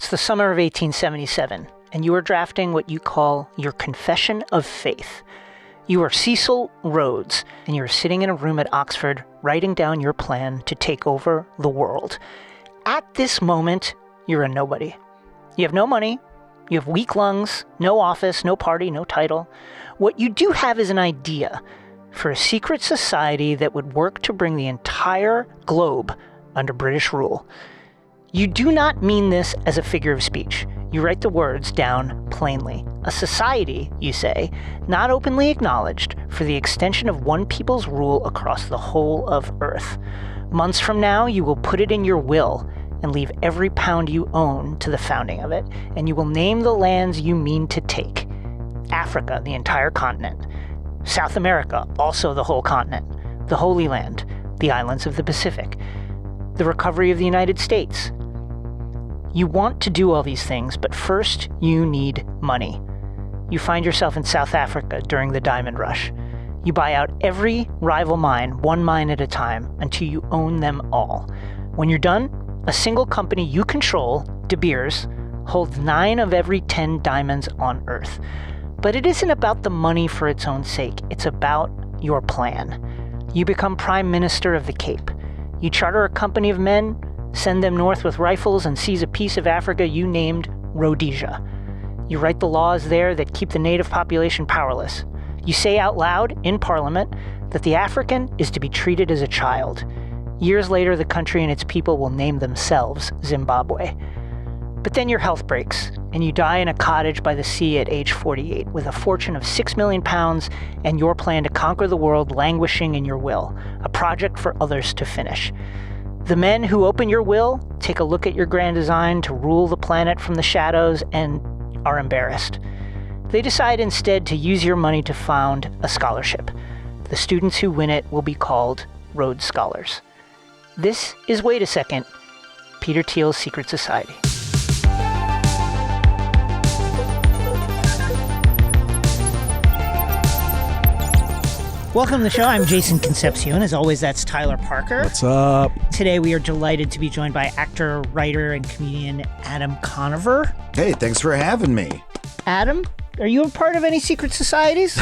It's the summer of 1877, and you are drafting what you call your Confession of Faith. You are Cecil Rhodes, and you are sitting in a room at Oxford writing down your plan to take over the world. At this moment, you're a nobody. You have no money, you have weak lungs, no office, no party, no title. What you do have is an idea for a secret society that would work to bring the entire globe under British rule. You do not mean this as a figure of speech. You write the words down plainly. A society, you say, not openly acknowledged for the extension of one people's rule across the whole of Earth. Months from now, you will put it in your will and leave every pound you own to the founding of it, and you will name the lands you mean to take. Africa, the entire continent. South America, also the whole continent. The Holy Land, the islands of the Pacific. The recovery of the United States. You want to do all these things, but first you need money. You find yourself in South Africa during the diamond rush. You buy out every rival mine, one mine at a time, until you own them all. When you're done, a single company you control, De Beers, holds 9 of every 10 diamonds on Earth. But it isn't about the money for its own sake. It's about your plan. You become Prime Minister of the Cape. You charter a company of men, send them north with rifles, and seize a piece of Africa you named Rhodesia. You write the laws there that keep the native population powerless. You say out loud in Parliament that the African is to be treated as a child. Years later, the country and its people will name themselves Zimbabwe. But then your health breaks, and you die in a cottage by the sea at age 48, with a fortune of £6 million and your plan to conquer the world languishing in your will, a project for others to finish. The men who open your will take a look at your grand design to rule the planet from the shadows and are embarrassed. They decide instead to use your money to found a scholarship. The students who win it will be called Rhodes Scholars. This is Wait a Second, Peter Thiel's Secret Society. Welcome to the show. I'm Jason Concepcion. As always, that's Tyler Parker. What's up? Today, we are delighted to be joined by actor, writer, and comedian Adam Conover. Hey, thanks for having me. Adam, are you a part of any secret societies?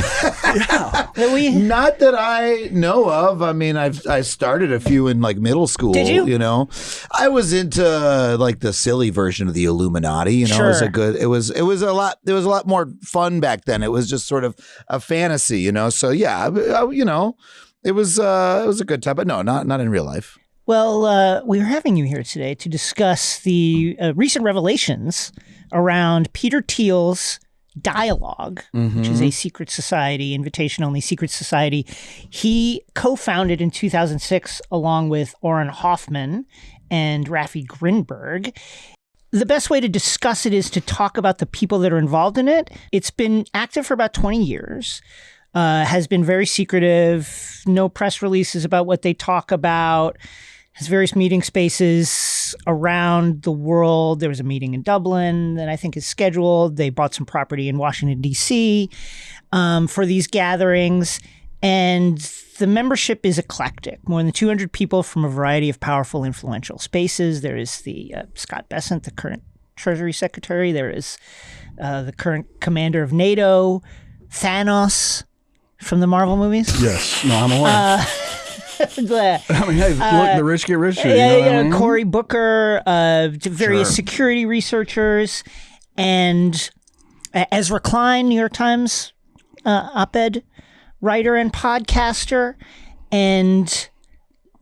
Yeah. Not that I know of. I mean, I started a few in like middle school. Did you? You know, I was into like the silly version of the Illuminati. You know, Sure. it was a lot more fun back then. It was just sort of a fantasy. You know, so yeah, you know, it was a good time, but no, not in real life. Well, we are having you here today to discuss the recent revelations around Peter Thiel's Dialog, which is a secret society, invitation-only secret society. He co-founded in 2006 along with Orrin Hoffman and Rafi Grinberg. The best way to discuss it is to talk about the people that are involved in it. It's been active for about 20 years, has been very secretive, no press releases about what they talk about, has various meeting spaces around the world. There was a meeting in Dublin that I think is scheduled. They bought some property in Washington, D.C. For these gatherings. And the membership is eclectic. More than 200 people from a variety of powerful, influential spaces. There is the Scott Bessent, the current Treasury Secretary. There is the current commander of NATO, Thanos from the Marvel movies. Yes. No, I'm aware. I mean, hey, look, the rich get richer. Yeah, you know what I mean? Cory Booker, various security researchers, and Ezra Klein, New York Times op-ed writer and podcaster. And,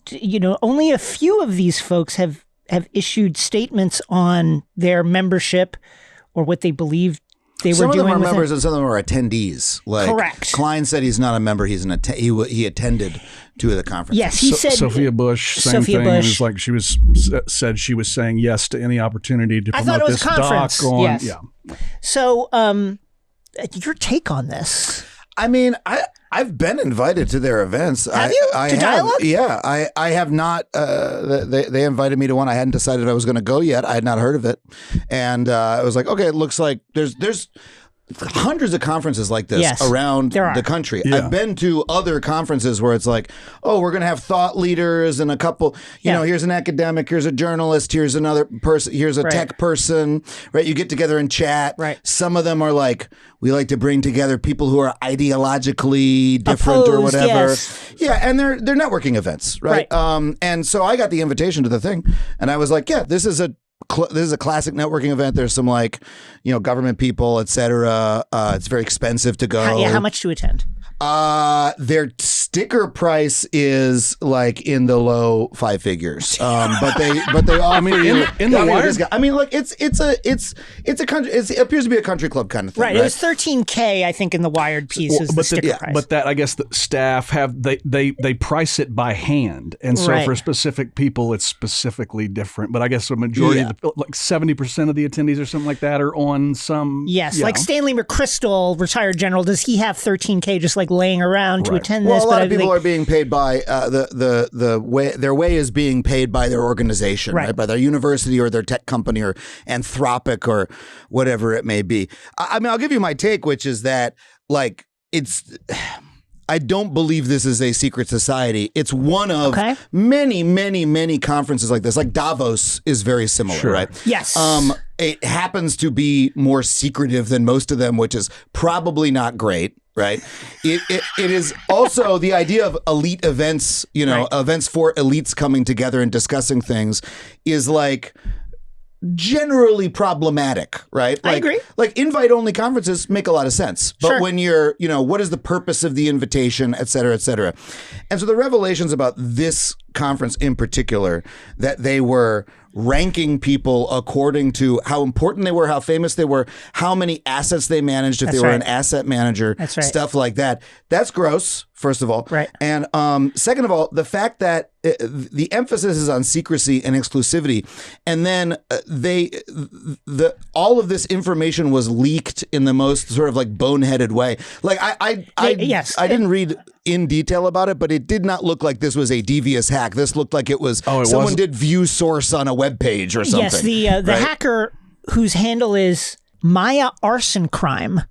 you know, only a few of these folks have issued statements on their membership or what they believe they were doing. Some of them are members and some of them are attendees. Like, correct. Klein said he's not a member. He's he attended two of the conferences. Yes, he said Sophia Bush, same Sophia thing. Bush. It was like she was said she was saying yes to any opportunity to I promote thought it was this a conference. doc on. Yes. Yeah. So, your take on this? I mean, I've been invited to their events. Have you? To Dialog? Yeah, I have not. They invited me to one. I hadn't decided I was going to go yet. I had not heard of it, and I was like, okay, it looks like there's hundreds of conferences like this around the country. Yeah. I've been to other conferences where it's like, oh, we're going to have thought leaders and a couple, you know, here's an academic, here's a journalist, here's another person, here's a tech person, right? You get together and chat. Right. Some of them are like, we like to bring together people who are ideologically different or whatever. Yeah, and they're networking events, right? And so I got the invitation to the thing, and I was like, yeah, this is a classic networking event. There's some like, you know, government people, et cetera. It's very expensive to go. How much to attend? Their sticker price is like in the low 5 figures. But they offer I mean, in the Wired. I mean, like it's a country. It appears to be a country club kind of thing. Right. It was $13K, I think, in the Wired piece is the sticker price. But that, I guess, the staff they price it by hand, and so for specific people, it's specifically different. But I guess the majority, of like 70% of the attendees or something like that, are on some. Yes, like Stanley McChrystal, retired general. Does he have $13K just like laying around to attend this? Well, a lot of people are being paid by the way their way is being paid by their organization, right? By their university or their tech company or Anthropic or whatever it may be. I mean, I'll give you my take, which is that like I don't believe this is a secret society. It's one of many, many, many conferences like this. Like Davos is very similar, right? Yes. It happens to be more secretive than most of them, which is probably not great. Right. It is also the idea of elite events, you know, events for elites coming together and discussing things is like generally problematic, right? Like, I agree. Like invite only conferences make a lot of sense. But when you're, you know, what is the purpose of the invitation, et cetera, et cetera. And so the revelations about this conference in particular, that they were ranking people according to how important they were, how famous they were, how many assets they managed, if they were an asset manager, stuff like that. That's gross, first of all. Right. And second of all, the fact that the emphasis is on secrecy and exclusivity, and then all of this information was leaked in the most sort of like boneheaded way. Like I didn't read in detail about it, but it did not look like this was a devious hack. This looked like it was someone did view source on a web page or something. Yes, the hacker whose handle is Maya Arson Crime.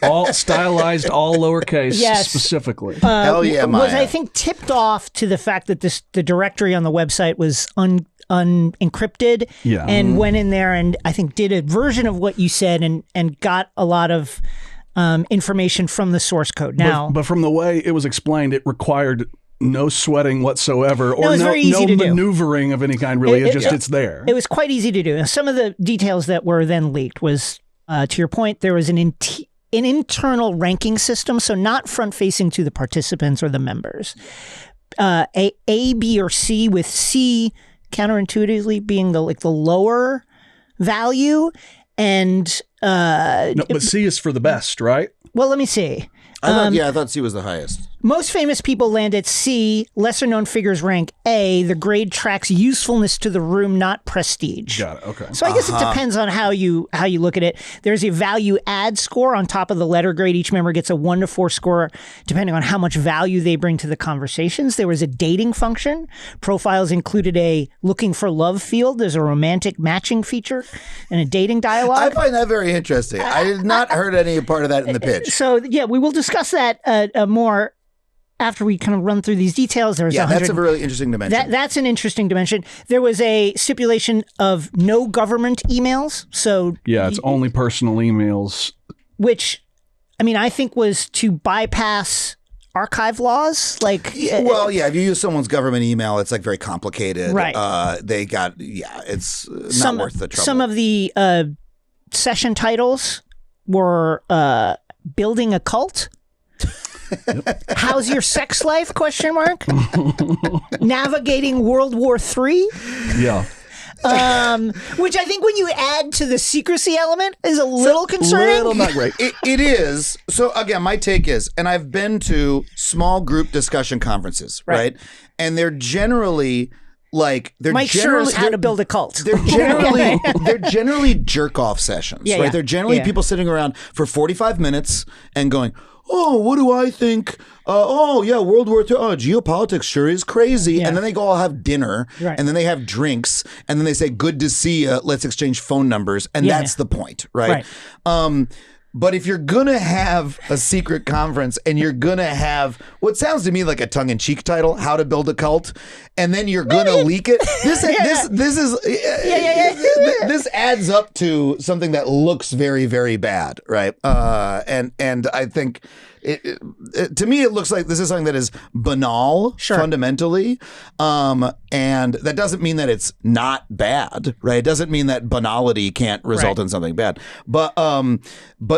All stylized, all lowercase, specifically. Hell yeah, Maya. Was, I think, tipped off to the fact that the directory on the website was unencrypted and went in there and I think did a version of what you said and got a lot of information from the source code. Now, but from the way it was explained, it required no sweating whatsoever or no maneuvering of any kind, really. It's there. It was quite easy to do. Now, some of the details that were then leaked was, to your point, there was an internal ranking system, so not front-facing to the participants or the members. A, B, or C, with C counterintuitively being the lower value. And but C is for the best, right? Well, let me see. I thought C was the highest. Most famous people land at C. Lesser known figures rank A. The grade tracks usefulness to the room, not prestige. Got it. Okay. So I guess it depends on how you look at it. There's a value add score on top of the letter grade. Each member gets a 1 to 4 score depending on how much value they bring to the conversations. There was a dating function. Profiles included a looking for love field. There's a romantic matching feature and a dating dialogue. I find that very interesting. I did not heard any part of that in the pitch. So yeah, we will discuss that more after we kind of run through these details. There's that's a really interesting dimension. That's an interesting dimension. There was a stipulation of no government emails. So it's only personal emails. Which, I mean, I think was to bypass archive laws. Like, well, if you use someone's government email, it's like very complicated. Right. It's not worth the trouble. Some of the session titles were Building a Cult. How's your sex life? ? Navigating World War III. Yeah. Which I think when you add to the secrecy element is a little concerning. Little not great. It is. So again, my take is, and I've been to small group discussion conferences, right? And they're generally like Mike shows how to build a cult. They're generally jerk off sessions, right? Yeah. They're generally people sitting around for 45 minutes and going, oh, what do I think? World War II. Oh, geopolitics sure is crazy. Yeah. And then they go all have dinner, and then they have drinks, and then they say, good to see you. Let's exchange phone numbers. And that's the point, right? But if you're going to have a secret conference and you're going to have what sounds to me like a tongue-in-cheek title, How to Build a Cult, and then you're going to leak it, this adds up to something that looks very, very bad, right? And I think to me, it looks like this is something that is banal, fundamentally, and that doesn't mean that it's not bad, right? It doesn't mean that banality can't result in something bad, but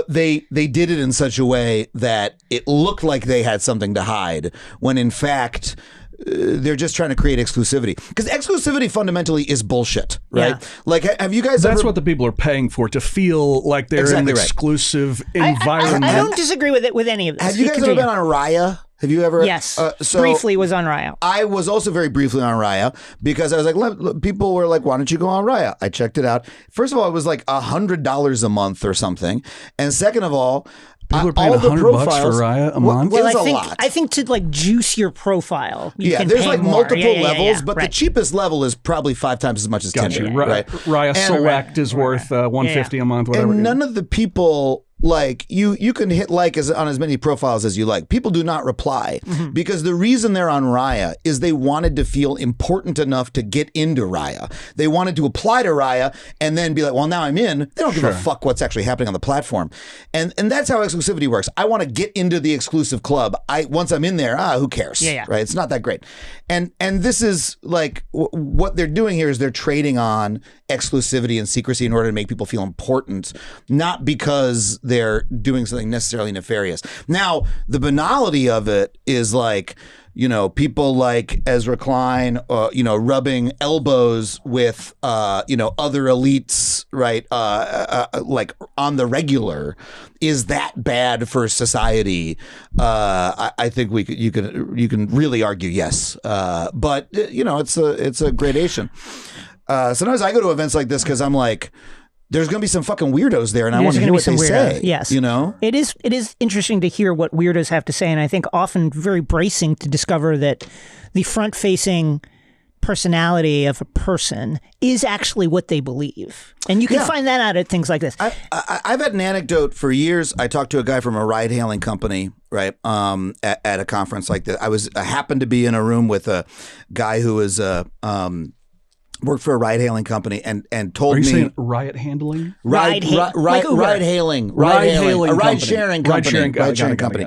they did it in such a way that it looked like they had something to hide, when in fact they're just trying to create exclusivity, because exclusivity fundamentally is bullshit, right? Yeah. Like, have you guys That's what the people are paying for, to feel like they're in an exclusive environment. I don't disagree with any of this. Have you guys ever been on Raya? Have you ever? Yes. Briefly was on Raya. I was also very briefly on Raya, because I was like, people were like, why don't you go on Raya? I checked it out. First of all, it was like $100 a month or something. And second of all, people are paying $100 for Raya a month. Well, I think to like juice your profile, there's like multiple levels, but the cheapest level is probably 5 times as much as Tinder. Right? Raya Select is worth $150 a month, whatever. And none of the people, like, you can hit like on as many profiles as you like. People do not reply, because the reason they're on Raya is they wanted to feel important enough to get into Raya. They wanted to apply to Raya and then be like, well, now I'm in. They don't give a fuck what's actually happening on the platform. And that's how exclusivity works. I want to get into the exclusive club. Once I'm in there, who cares? Right? It's not that great. And this is like what they're doing here is they're trading on exclusivity and secrecy in order to make people feel important, not because they're doing something necessarily nefarious. Now, the banality of it is like, people like Ezra Klein, rubbing elbows with, other elites, right? Like on the regular. Is that bad for society? I think you can really argue yes. But it's a gradation. Sometimes I go to events like this because I'm like, there's going to be some fucking weirdos there, and I want to hear what they say. Yes. It is interesting to hear what weirdos have to say, and I think often very bracing to discover that the front-facing personality of a person is actually what they believe. And you can find that out at things like this. I've had an anecdote for years. I talked to a guy from a ride-hailing company, right, at a conference like this. I happened to be in a room with a guy who was worked for a ride-hailing company and told me. Are you saying riot handling? Ride-hailing. A ride-sharing company.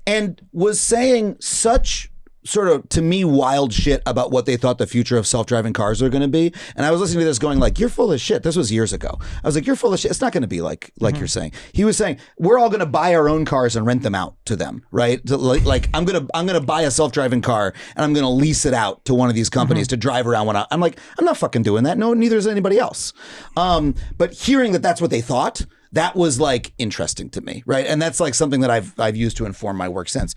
And was saying such sort of, to me, wild shit about what they thought the future of self-driving cars are going to be. And I was listening to this going like, you're full of shit. This was years ago. I was like, you're full of shit. It's not going to be like you're saying. He was saying, we're all going to buy our own cars and rent them out to them, right? Like I'm going to buy a self-driving car and I'm going to lease it out to one of these companies to drive around when I'm like, I'm not fucking doing that. No, neither is anybody else. But hearing that that's what they thought, that was like interesting to me, right? And that's like something that I've used to inform my work since.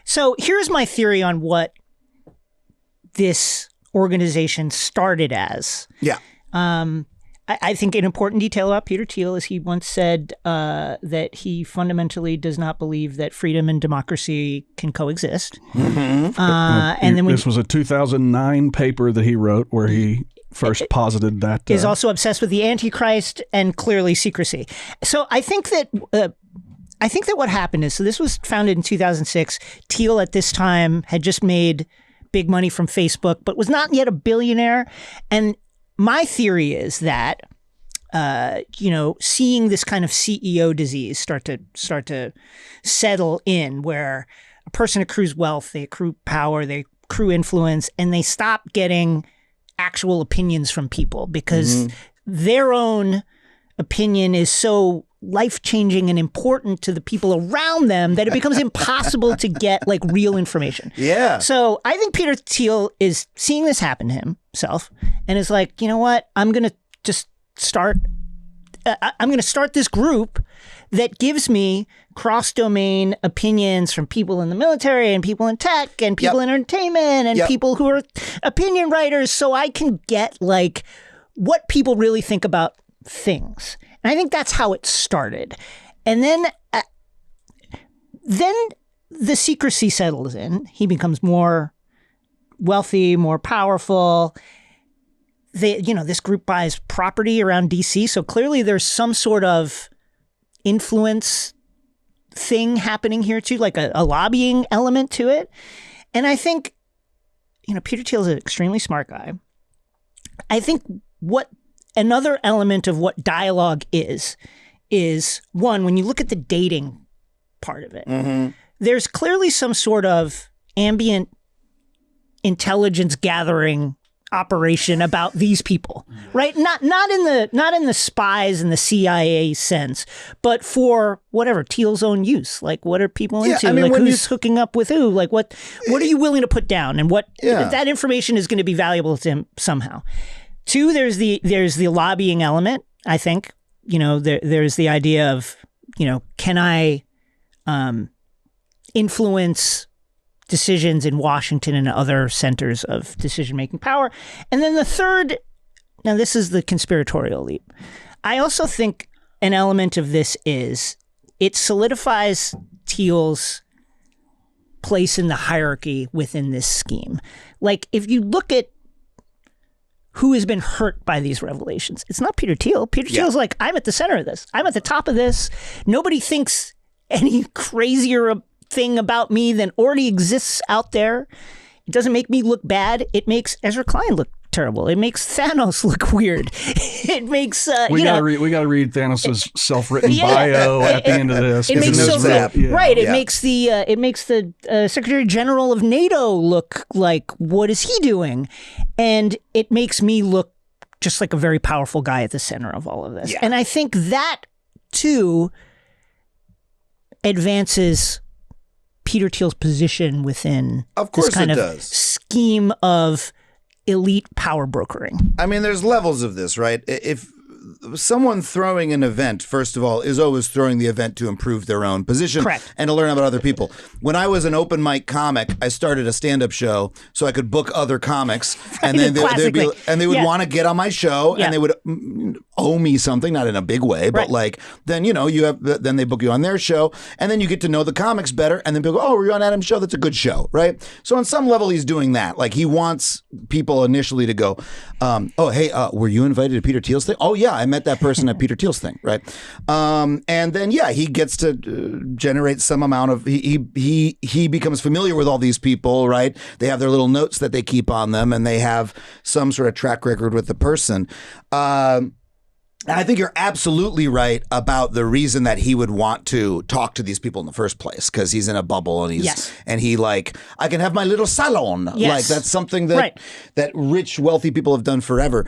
So here's my theory on what this organization started as. Yeah. I think an important detail about Peter Thiel is he once said that he fundamentally does not believe that freedom and democracy can coexist. And then this was a 2009 paper that he wrote where he first posited that. Is also obsessed with the Antichrist and clearly secrecy. So I think that what happened is, so this was founded in 2006. Thiel at this time had just made big money from Facebook, but was not yet a billionaire. And my theory is that, seeing this kind of CEO disease start to settle in, where a person accrues wealth, they accrue power, they accrue influence, and they stop getting actual opinions from people because their own opinion is so life-changing and important to the people around them that it becomes impossible to get like real information. Yeah. So I think Peter Thiel is seeing this happen to himself and is like, you know what? I'm going to just start this group that gives me cross-domain opinions from people in the military and people in tech and people in entertainment and people who are opinion writers, so I can get like what people really think about things. And I think that's how it started. And then the secrecy settles in. He becomes more wealthy, more powerful. This group buys property around DC. So clearly there's some sort of influence thing happening here too, like a lobbying element to it. And I think, Peter Thiel is an extremely smart guy. I think what another element of what Dialog is one, when you look at the dating part of it, there's clearly some sort of ambient intelligence gathering operation about these people, right? Not in the spies and the CIA sense, but for whatever Thiel's own use. Like, what are people into? I mean, like, who's hooking up with who? Like, what are you willing to put down? And what that information is going to be valuable to him somehow. Two, there's the lobbying element. I think there's the idea of can I influence decisions in Washington and other centers of decision-making power. And then the third, now this is the conspiratorial leap. I also think an element of this is it solidifies Thiel's place in the hierarchy within this scheme. Like, if you look at who has been hurt by these revelations, it's not Peter Thiel. Peter Thiel's like, I'm at the center of this. I'm at the top of this. Nobody thinks any crazier thing about me than already exists out there. It doesn't make me look bad. It makes Ezra Klein look terrible. It makes Thanos look weird. It makes we gotta read Thanos' self-written bio at the end of this. It makes It makes the Secretary General of NATO look like, what is he doing? And it makes me look just like a very powerful guy at the center of all of this. And I think that too advances Peter Thiel's position within this kind of scheme of elite power brokering. I mean, there's levels of this, right? If someone throwing an event, first of all, is always throwing the event to improve their own position and to learn about other people. When I was an open mic comic, I started a stand-up show so I could book other comics, and then they would want to get on my show, and they would owe me something, not in a big way, but like then then they book you on their show, and then you get to know the comics better, and then people go, oh, were you on Adam's show? That's a good show, right? So on some level, he's doing that. Like, he wants people initially to go, oh, hey, were you invited to Peter Thiel's thing? Oh yeah, I met that person at Peter Thiel's thing, right? And then he gets to generate some amount of he becomes familiar with all these people, right? They have their little notes that they keep on them, and they have some sort of track record with the person. I think you're absolutely right about the reason that he would want to talk to these people in the first place, because he's in a bubble and I can have my little salon. Like, that's something that rich, wealthy people have done forever.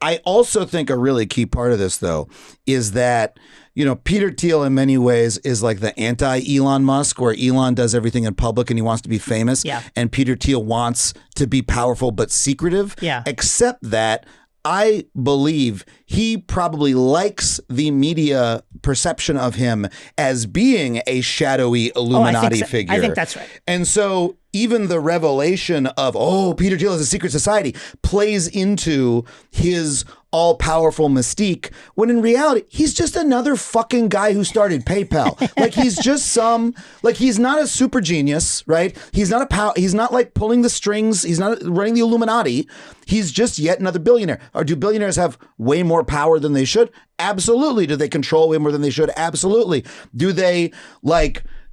I also think a really key part of this, though, is that, Peter Thiel in many ways is like the anti-Elon Musk, where Elon does everything in public and he wants to be famous. Yeah. And Peter Thiel wants to be powerful but secretive. Yeah. Except that I believe he probably likes the media perception of him as being a shadowy Illuminati figure. I think that's right. And so even the revelation of, Peter Thiel is a secret society plays into his all-powerful mystique, when in reality, he's just another fucking guy who started PayPal. Like, he's just he's not a super genius, right? He's not he's not like pulling the strings. He's not running the Illuminati. He's just yet another billionaire. Or do billionaires have way more power than they should? Absolutely. Do they control way more than they should? Absolutely. Do they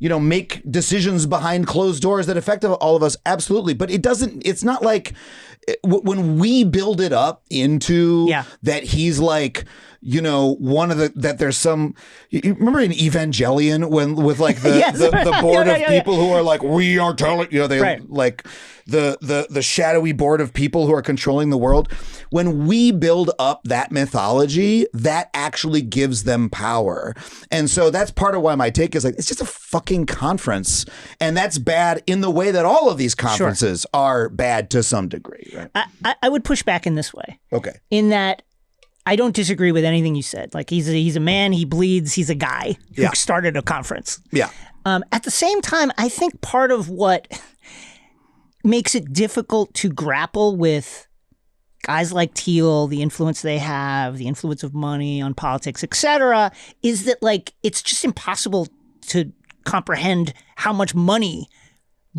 make decisions behind closed doors that affect all of us? Absolutely. But it's not like when we build it up into that he's like, one of that there's some, you remember in Evangelion with like the board of people who are like, we are telling, like the shadowy board of people who are controlling the world. When we build up that mythology, that actually gives them power. And so that's part of why my take is like, it's just a fucking conference. And that's bad in the way that all of these conferences are bad to some degree. Right? I would push back in this way. Okay. In that, I don't disagree with anything you said. Like, he's a man, he bleeds, he's a guy who started a conference. Yeah. At the same time, I think part of what makes it difficult to grapple with guys like Thiel, the influence they have, the influence of money on politics, etc., is that, like, it's just impossible to comprehend how much money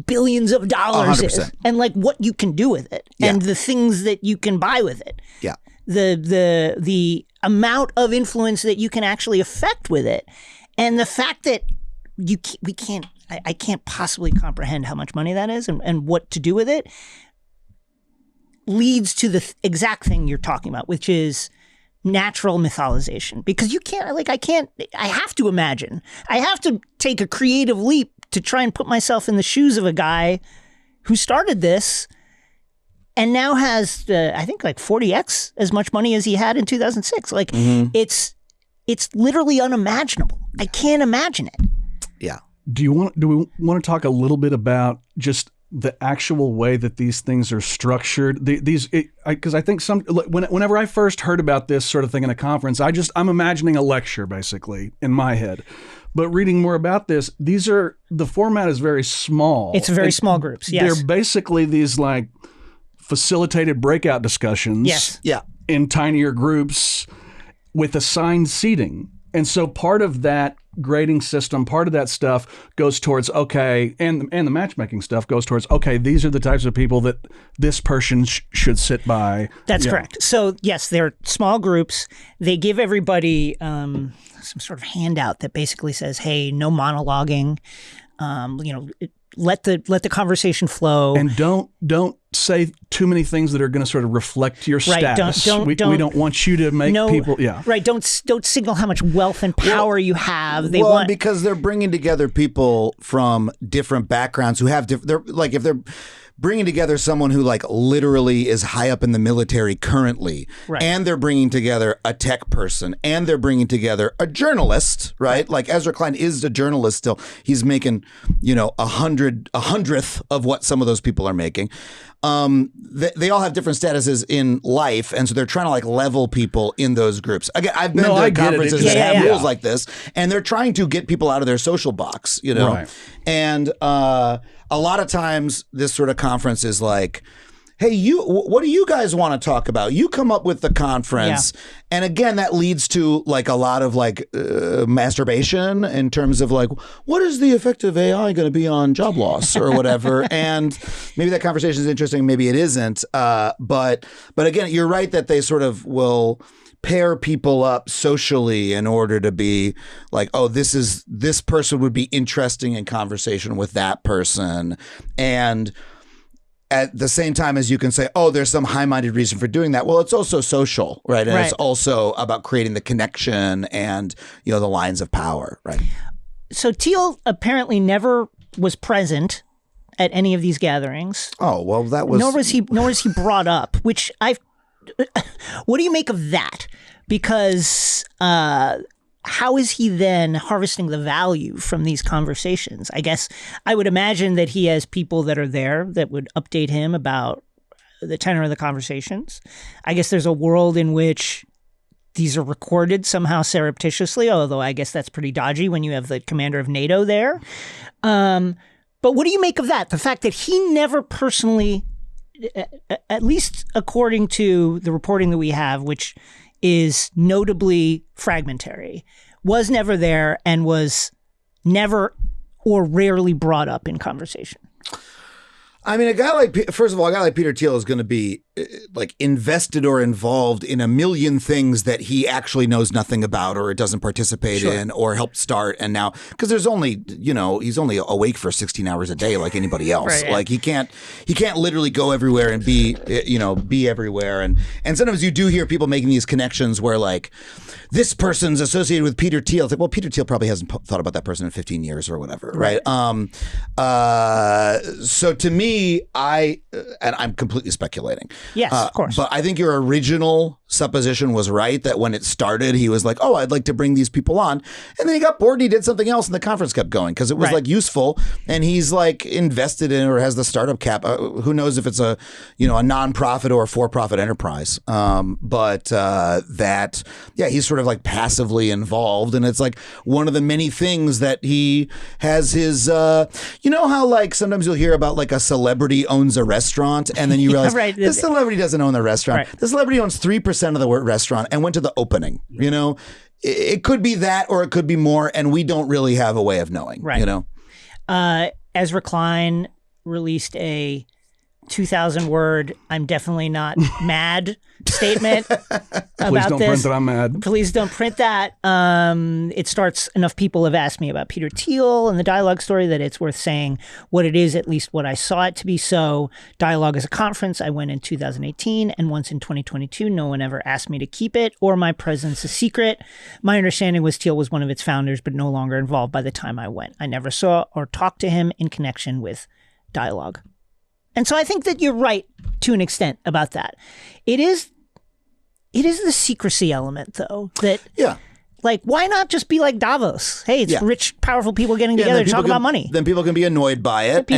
billions of dollars 100%. Is, and like what you can do with it, and the things that you can buy with it. Yeah. the amount of influence that you can actually affect with it, and the fact that I can't possibly comprehend how much money that is and what to do with it, leads to the exact thing you're talking about, which is natural mythologization. Because I have to imagine. I have to take a creative leap to try and put myself in the shoes of a guy who started this and now has, I think, like 40x as much money as he had in 2006. Like, it's literally unimaginable. I can't imagine it. Yeah. Do we want to talk a little bit about just the actual way that these things are structured? Because I think whenever I first heard about this sort of thing in a conference, I'm imagining a lecture basically in my head. But reading more about this, the format is very small. It's very small groups. Yes. They're basically these like facilitated breakout discussions. Yes. Yeah. In tinier groups with assigned seating. And so part of that grading system, part of that stuff goes towards, okay, and the matchmaking stuff goes towards, okay, these are the types of people that this person should sit by. That's correct. So yes, they're small groups. They give everybody some sort of handout that basically says, hey, no monologuing, let the conversation flow. And don't say too many things that are going to sort of reflect your status. We don't want you to make people. Yeah. Right. Don't signal how much wealth and power you have. Because they're bringing together people from different backgrounds who have different. If they're bringing together someone who like literally is high up in the military currently, right, and they're bringing together a tech person, and they're bringing together a journalist, right? Like Ezra Klein is a journalist still. He's making, a hundredth of what some of those people are making. They all have different statuses in life, and so they're trying to like level people in those groups. Again, I've been to conferences that have rules like this, and they're trying to get people out of their social box, Right. And a lot of times this sort of conference is like, hey, what do you guys want to talk about? You come up with the conference. Yeah. And again, that leads to like a lot of like masturbation in terms of like, what is the effect of AI going to be on job loss or whatever? And maybe that conversation is interesting. Maybe it isn't. But again, you're right that they sort of will pair people up socially in order to be like, oh, this person would be interesting in conversation with that person. And at the same time as you can say, oh, there's some high-minded reason for doing that. Well, it's also social, right? And it's also about creating the connection and, the lines of power, right? So Thiel apparently never was present at any of these gatherings. Oh, well, that was... Nor was he brought up, which what do you make of that? Because how is he then harvesting the value from these conversations? I guess I would imagine that he has people that are there that would update him about the tenor of the conversations. I guess there's a world in which these are recorded somehow surreptitiously, although I guess that's pretty dodgy when you have the commander of NATO there. But what do you make of that? The fact that he never personally, at least according to the reporting that we have, which is notably fragmentary, was never there and was never or rarely brought up in conversation. I mean, a guy like Peter Thiel is going to be like invested or involved in a million things that he actually knows nothing about or doesn't participate in or helped start. And now, because there's only, he's only awake for 16 hours a day like anybody else. Right, like he can't literally go everywhere and be everywhere. And sometimes you do hear people making these connections where like this person's associated with Peter Thiel. It's like, well, Peter Thiel probably hasn't thought about that person in 15 years or whatever. Right. So to me, and I'm completely speculating. Yes, of course. But I think your original supposition was right, that when it started, he was like, oh, I'd like to bring these people on. And then he got bored and he did something else and the conference kept going because it was like useful. And he's like invested in or has the startup cap. Who knows if it's a nonprofit or a for-profit enterprise. He's sort of like passively involved. And it's like one of the many things that he has his, how like sometimes you'll hear about like a celebrity owns a restaurant and then you realize the celebrity doesn't own the restaurant. Right. The celebrity owns 3% of the restaurant and went to the opening. It could be that or it could be more, and we don't really have a way of knowing. Right. Ezra Klein released a 2,000 word, I'm definitely not mad statement about Please don't print that I'm mad. Please don't print that. It starts, enough people have asked me about Peter Thiel and the Dialog story that it's worth saying what it is, at least what I saw it to be. So Dialog is a conference. I went in 2018 and once in 2022. No one ever asked me to keep it or my presence a secret. My understanding was Thiel was one of its founders, but no longer involved by the time I went. I never saw or talked to him in connection with Dialog. And so I think that you're right to an extent about that. It is the secrecy element, though, that, like, why not just be like Davos? Hey, it's rich, powerful people getting together to talk about money. Then people can be annoyed by it.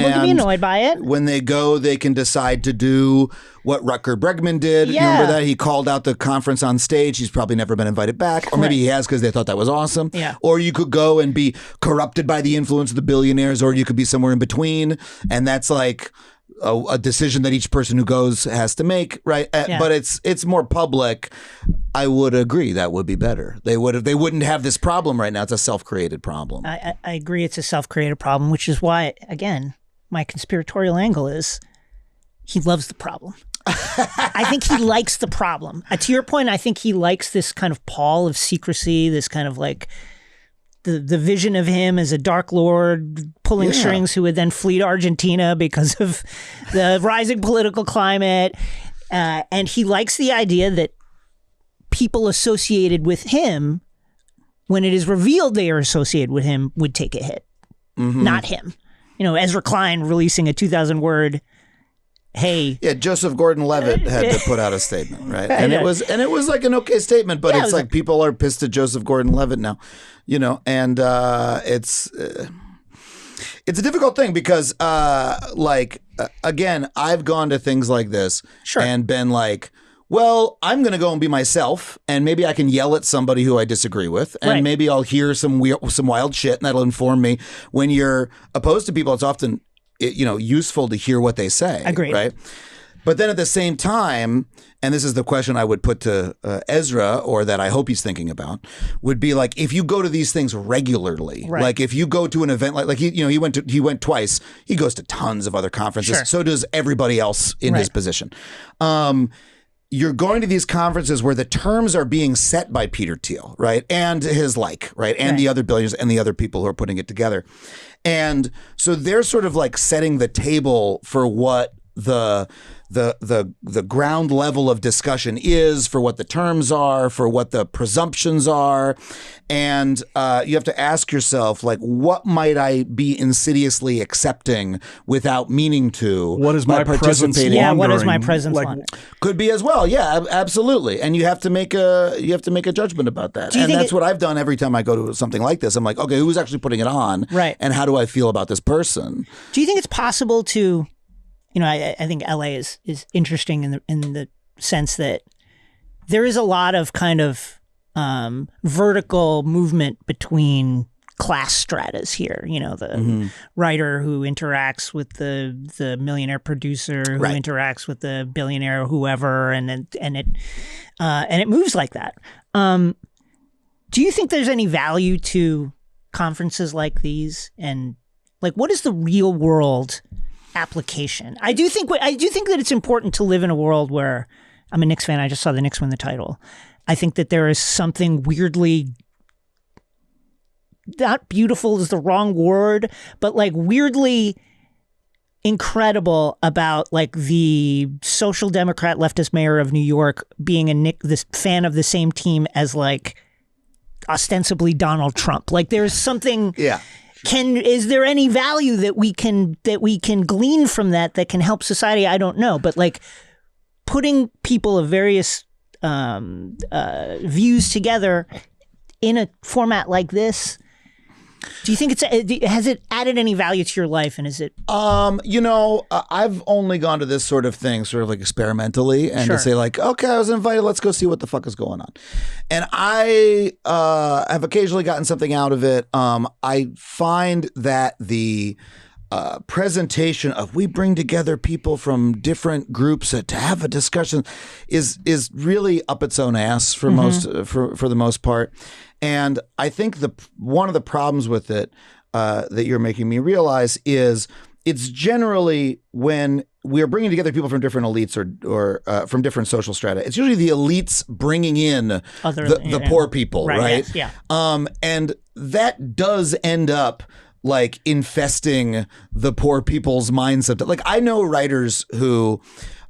When they go, they can decide to do what Rutger Bregman did. You remember that? He called out the conference on stage. He's probably never been invited back. Or maybe he has because they thought that was awesome. Yeah. Or you could go and be corrupted by the influence of the billionaires, or you could be somewhere in between. And that's like a decision that each person who goes has to make, right? But it's more public. I would agree that would be better. They wouldn't have this problem right now. It's a self-created problem. I agree it's a self-created problem, which is why, again, my conspiratorial angle is he loves the problem. I think he likes the problem. To your point, I think he likes this kind of pall of secrecy, this kind of like the vision of him as a dark lord pulling strings who would then flee to Argentina because of the rising political climate. And he likes the idea that people associated with him, when it is revealed they are associated with him, would take a hit, not him. You know, Ezra Klein releasing a 2,000 word, hey. Yeah, Joseph Gordon-Levitt had to put out a statement, right? And it was like an okay statement, but it's like people are pissed at Joseph Gordon-Levitt now, you know, and it's a difficult thing because again, I've gone to things like this and been like, well, I'm going to go and be myself, and maybe I can yell at somebody who I disagree with, and maybe I'll hear some wild shit, and that'll inform me. When you're opposed to people, it's often useful to hear what they say. Agreed. Right? But then at the same time, and this is the question I would put to Ezra, or that I hope he's thinking about, would be like, if you go to these things regularly, like if you go to an event like he went twice, he goes to tons of other conferences. So does everybody else in his position. You're going to these conferences where the terms are being set by Peter Thiel, right? And his and the other billionaires and the other people who are putting it together. And so they're sort of like setting the table for what the ground level of discussion is, for what the terms are, for what the presumptions are. And you have to ask yourself, like, what might I be insidiously accepting without meaning to? What is my presence laundering? Yeah, what is my presence laundering? Could be as well. Yeah, absolutely. And you have to make a judgment about that. And that's what I've done every time I go to something like this. I'm like, okay, who's actually putting it on? Right. And how do I feel about this person? Do you think it's possible to, I think LA is interesting in the sense that there is a lot of kind of vertical movement between class stratas here. You know, the writer who interacts with the millionaire producer who interacts with the billionaire or whoever, and it moves like that. Do you think there's any value to conferences like these? And like, what is the real world application? I do think that it's important to live in a world where, I'm a Knicks fan. I just saw the Knicks win the title. I think that there is something weirdly, not beautiful is the wrong word, but like weirdly incredible about like the social democrat leftist mayor of New York being this fan of the same team as like ostensibly Donald Trump. Like there's something. Yeah. Is there any value that we can glean from that can help society? I don't know, but like putting people of various views together in a format like this, do you think has it added any value to your life? And is it? I've only gone to this sort of thing sort of like experimentally and to say like, okay, I was invited, let's go see what the fuck is going on. And I have occasionally gotten something out of it. I find that the presentation of we bring together people from different groups to have a discussion is really up its own ass for the most part. And I think one of the problems with it that you're making me realize is it's generally when we are bringing together people from different elites or from different social strata. It's usually the elites bringing in the poor people, right? Yes, yeah. And that does end up like infesting the poor people's mindset. Like I know writers who.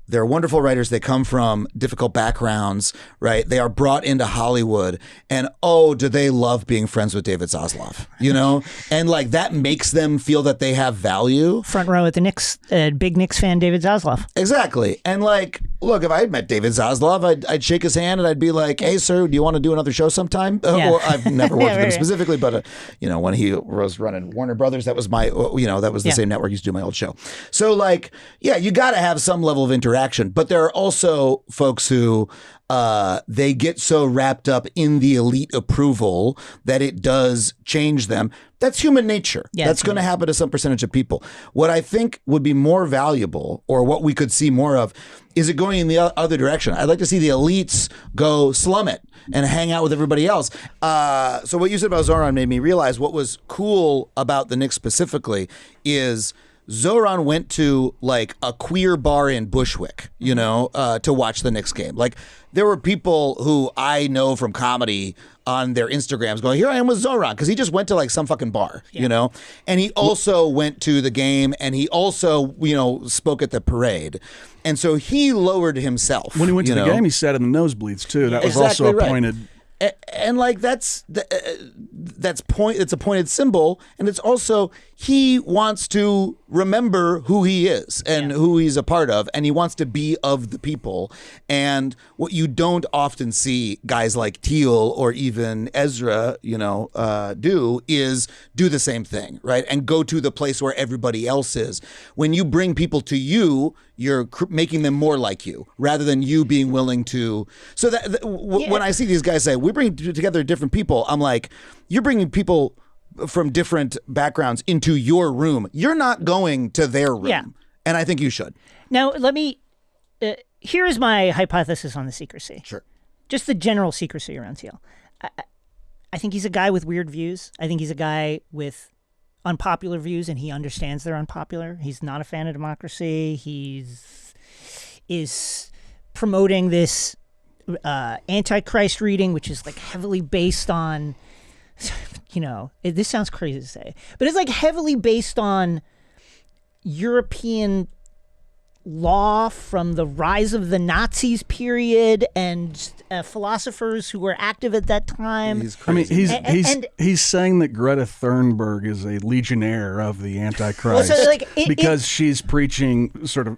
They're wonderful writers. They come from difficult backgrounds, right? They are brought into Hollywood, and oh, do they love being friends with David Zaslav, you know? And like that makes them feel that they have value. Front row at the Knicks, big Knicks fan, David Zaslav. Exactly. And like, look, if I had met David Zaslav, I'd shake his hand and I'd be like, "Hey, sir, do you want to do another show sometime?" Well, I've never worked with him specifically, but you know, when he was running Warner Brothers, that was my, you know, that was the same network used to do my old show. So like, yeah, you got to have some level of interaction. But there are also folks who they get so wrapped up in the elite approval that it does change them. That's human nature. Yeah, that's going to happen to some percentage of people. What I think would be more valuable, or what we could see more of, is it going in the other direction. I'd like to see the elites go slum it and hang out with everybody else. So what you said about Zoran made me realize what was cool about the Knicks specifically is Zoran went to like a queer bar in Bushwick, you know, to watch the Knicks game. Like there were people who I know from comedy on their Instagrams going, here I am with Zoran, because he just went to like some fucking bar, you know, and he also went to the game and he also, you know, spoke at the parade. And so he lowered himself. When he went to the game, he sat in the nosebleeds too. That was exactly also a pointed. And like it's a pointed symbol, and it's also he wants to remember who he is and who he's a part of, and he wants to be of the people. And what you don't often see guys like Thiel or even Ezra, you know, do the same thing, right? And go to the place where everybody else is. When you bring people to you, you're making them more like you, rather than you being willing to. So when I see these guys say we bring together different people, I'm like, you're bringing people from different backgrounds into your room. You're not going to their room, and I think you should. Now, let me. Here is my hypothesis on the secrecy. Sure. Just the general secrecy around Thiel. I think he's a guy with weird views. I think he's a guy with unpopular views, and he understands they're unpopular. He's not a fan of democracy. Is promoting this Antichrist reading, which is like heavily based on, you know, this sounds crazy to say, but it's like heavily based on European law from the rise of the Nazis period and philosophers who were active at that time. He's saying that Greta Thunberg is a legionnaire of the Antichrist because she's preaching sort of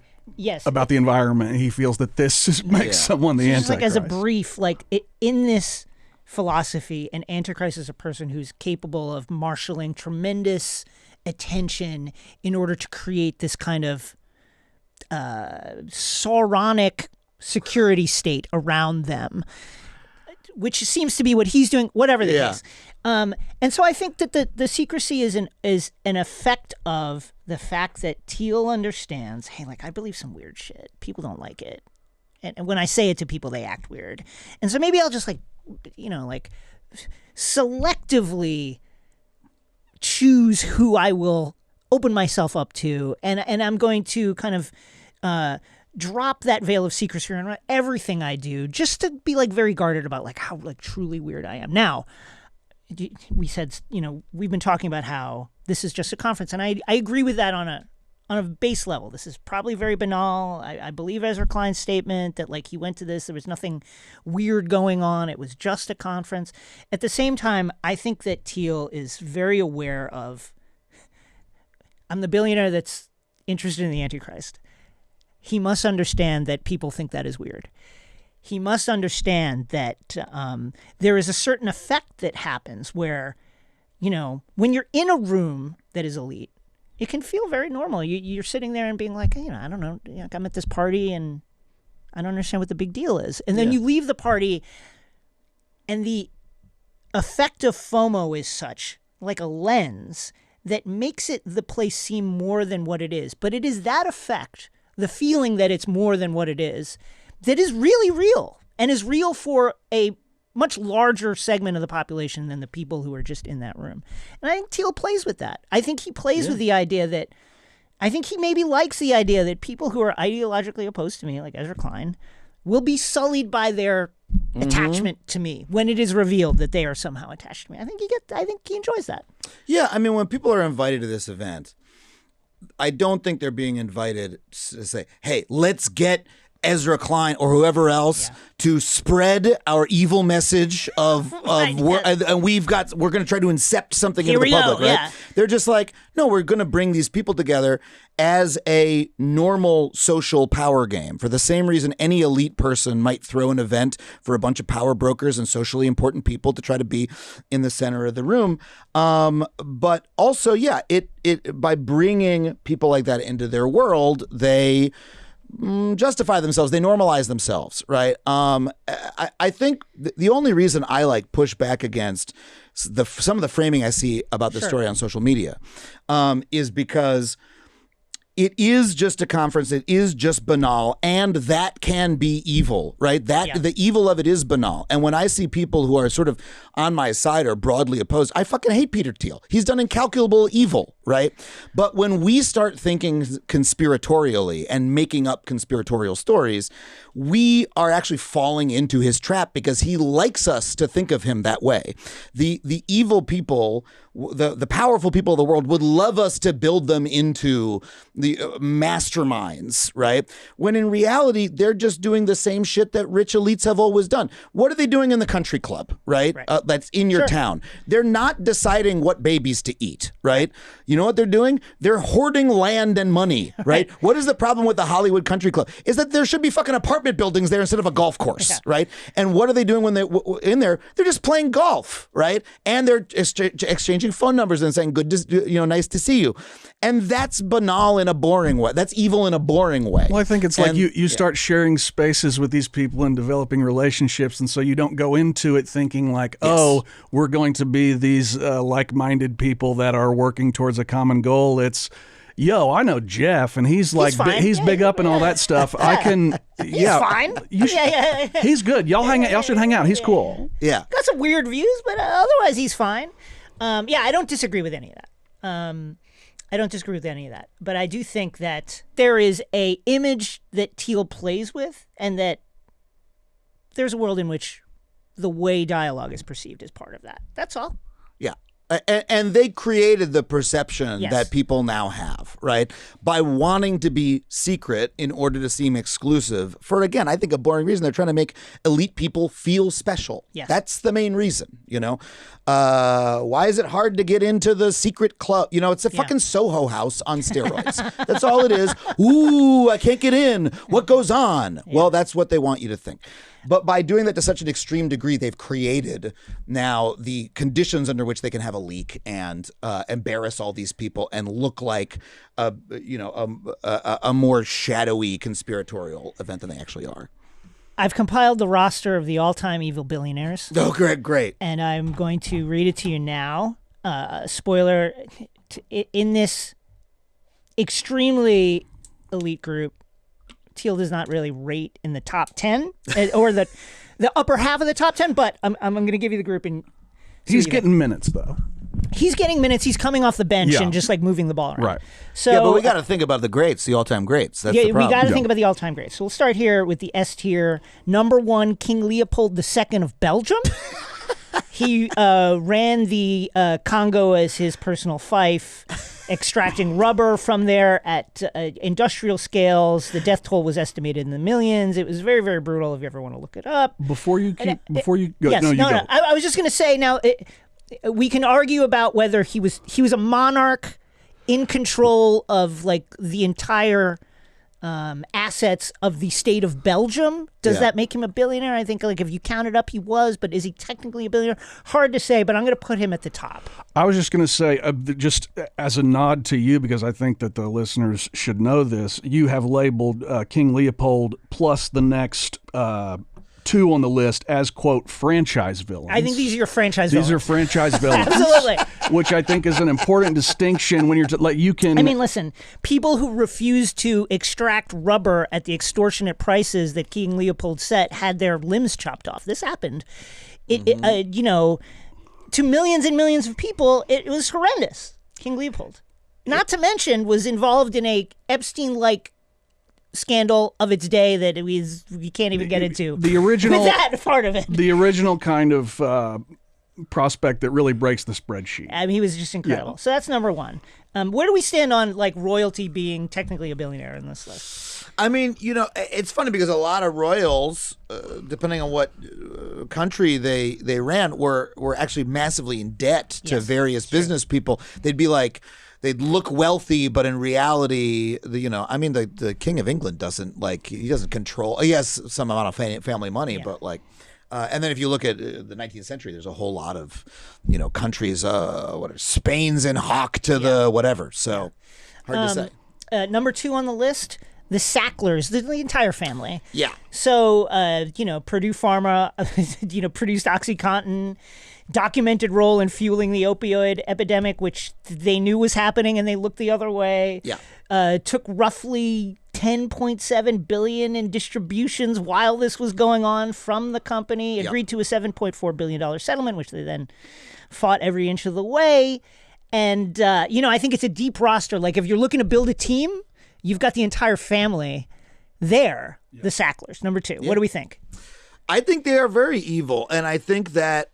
about the environment. He feels that this just makes someone the Antichrist. Like as a brief, in this philosophy, an Antichrist is a person who's capable of marshaling tremendous attention in order to create this kind of Sauronic security state around them, which seems to be what he's doing, whatever the case. And so I think that the secrecy is an effect of the fact that Thiel understands, hey, like I believe some weird shit. People don't like it. And when I say it to people, they act weird. And so maybe I'll just selectively choose who I will open myself up to. And I'm going to kind of drop that veil of secrecy around everything I do, just to be like very guarded about like how like truly weird I am. Now, we said, you know, we've been talking about how this is just a conference, and I agree with that on a base level. This is probably very banal. I believe Ezra Klein's statement that like he went to this, there was nothing weird going on. It was just a conference. At the same time, I think that Thiel is very aware of, I'm the billionaire that's interested in the Antichrist. He must understand that people think that is weird. He must understand that there is a certain effect that happens where, you know, when you're in a room that is elite, it can feel very normal. You're sitting there and being like, you know, I don't know, I'm at this party and I don't understand what the big deal is. And then you leave the party and the effect of FOMO is such, like a lens, that makes it the place seem more than what it is. But it is that effect, the feeling that it's more than what it is, that is really real and is real for a much larger segment of the population than the people who are just in that room. And I think Thiel plays with that. I think he plays with the idea that I think he maybe likes the idea that people who are ideologically opposed to me, like Ezra Klein, will be sullied by their attachment to me when it is revealed that they are somehow attached to me. I think he enjoys that. Yeah, I mean, when people are invited to this event, I don't think they're being invited to say, "Hey, let's get Ezra Klein or whoever else to spread our evil message of and we're going to try to incept something into the public." Right? Yeah. They're just like, no, we're going to bring these people together as a normal social power game for the same reason any elite person might throw an event for a bunch of power brokers and socially important people to try to be in the center of the room. But also, it by bringing people like that into their world, they justify themselves. They normalize themselves, right? I think the only reason I push back against some of the framing I see about the story on social media is because it is just a conference. It is just banal, and that can be evil, right? The evil of it is banal. And when I see people who are sort of on my side or broadly opposed, I fucking hate Peter Thiel. He's done incalculable evil, right? But when we start thinking conspiratorially and making up conspiratorial stories, we are actually falling into his trap because he likes us to think of him that way. The evil people, the powerful people of the world would love us to build them into the masterminds, right? When in reality, they're just doing the same shit that rich elites have always done. What are they doing in the country club, right? That's in your town. They're not deciding what babies to eat, right? You know what they're doing? They're hoarding land and money, right? What is the problem with the Hollywood Country Club? Is that there should be fucking apartment buildings there instead of a golf course, right? And what are they doing when they're in there? They're just playing golf, right? And they're exchanging phone numbers and saying, nice to see you. And that's banal in a boring way. That's evil in a boring way. Well, I think it's like you start sharing spaces with these people and developing relationships, and so you don't go into it thinking like, oh, we're going to be these like-minded people that are working towards a common goal. It's, yo, I know Jeff, and he's he's big up and all that stuff. I can, he's fine. He's good. Y'all should hang out. He's cool. Yeah, got some weird views, but otherwise he's fine. I don't disagree with any of that. I don't disagree with any of that, but I do think that there is a image that Thiel plays with, and that there's a world in which the way dialogue is perceived is part of that. That's all. Yeah. And they created the perception that people now have, right? By wanting to be secret in order to seem exclusive for, again, I think a boring reason. They're trying to make elite people feel special. Yes. That's the main reason, Why is it hard to get into the secret club? It's a fucking Soho House on steroids. That's all it is. Ooh, I can't get in. What goes on? Yeah. Well, that's what they want you to think. But by doing that to such an extreme degree, they've created now the conditions under which they can have a leak and embarrass all these people and look like a more shadowy conspiratorial event than they actually are. I've compiled the roster of the all-time evil billionaires. Oh, great. And I'm going to read it to you now. Spoiler, in this extremely elite group, Thiel does not really rate in the top 10 or the upper half of the top 10, but I'm going to give you the group. He's getting minutes, though. He's getting minutes. He's coming off the bench and just moving the ball around. Right. So, but we got to think about the greats, the all-time greats. That's the problem. We got to think about the all-time greats. So we'll start here with the S tier. Number 1, King Leopold II of Belgium. He ran the Congo as his personal fief, extracting rubber from there at industrial scales. The death toll was estimated in the millions. It was very, very brutal if you ever want to look it up. Before you go. Yes, no. I was just going to say now, we can argue about whether he was a monarch in control of the entire assets of the state of Belgium. Does that make him a billionaire? I think if you count it up, he was, but is he technically a billionaire? Hard to say, but I'm going to put him at the top. I was just going to say, just as a nod to you, because I think that the listeners should know this, you have labeled King Leopold plus the next 2 on the list as, quote, franchise villains. I think these are your franchise villains. These are franchise villains. Absolutely. Which I think is an important distinction when you're you can... I mean, listen, people who refuse to extract rubber at the extortionate prices that King Leopold set had their limbs chopped off. This happened. To millions and millions of people, it was horrendous. King Leopold. not to mention was involved in a Epstein-like scandal of its day that we can't even get into. The original that part of it. The original kind of prospect that really breaks the spreadsheet. I mean, he was just incredible. Yeah. So that's number one. Where do we stand on like royalty being technically a billionaire in this list? I mean, it's funny because a lot of royals, depending on what country they ran, were actually massively in debt to various business people. They'd be like, they'd look wealthy, but in reality, the King of England doesn't he doesn't control. He has some amount of family money, but like. And then if you look at the 19th century, there's a whole lot of, countries, Spain's in hock to the whatever. So hard to say. Number two on the list, the Sacklers, the entire family. Yeah. So, Purdue Pharma, produced OxyContin, documented role in fueling the opioid epidemic, which they knew was happening and they looked the other way. Yeah. Took roughly $10.7 billion in distributions while this was going on from the company, agreed to a $7.4 billion settlement, which they then fought every inch of the way. And, I think it's a deep roster. Like if you're looking to build a team, you've got the entire family there, the Sacklers. Number two. What do we think? I think they are very evil, and I think that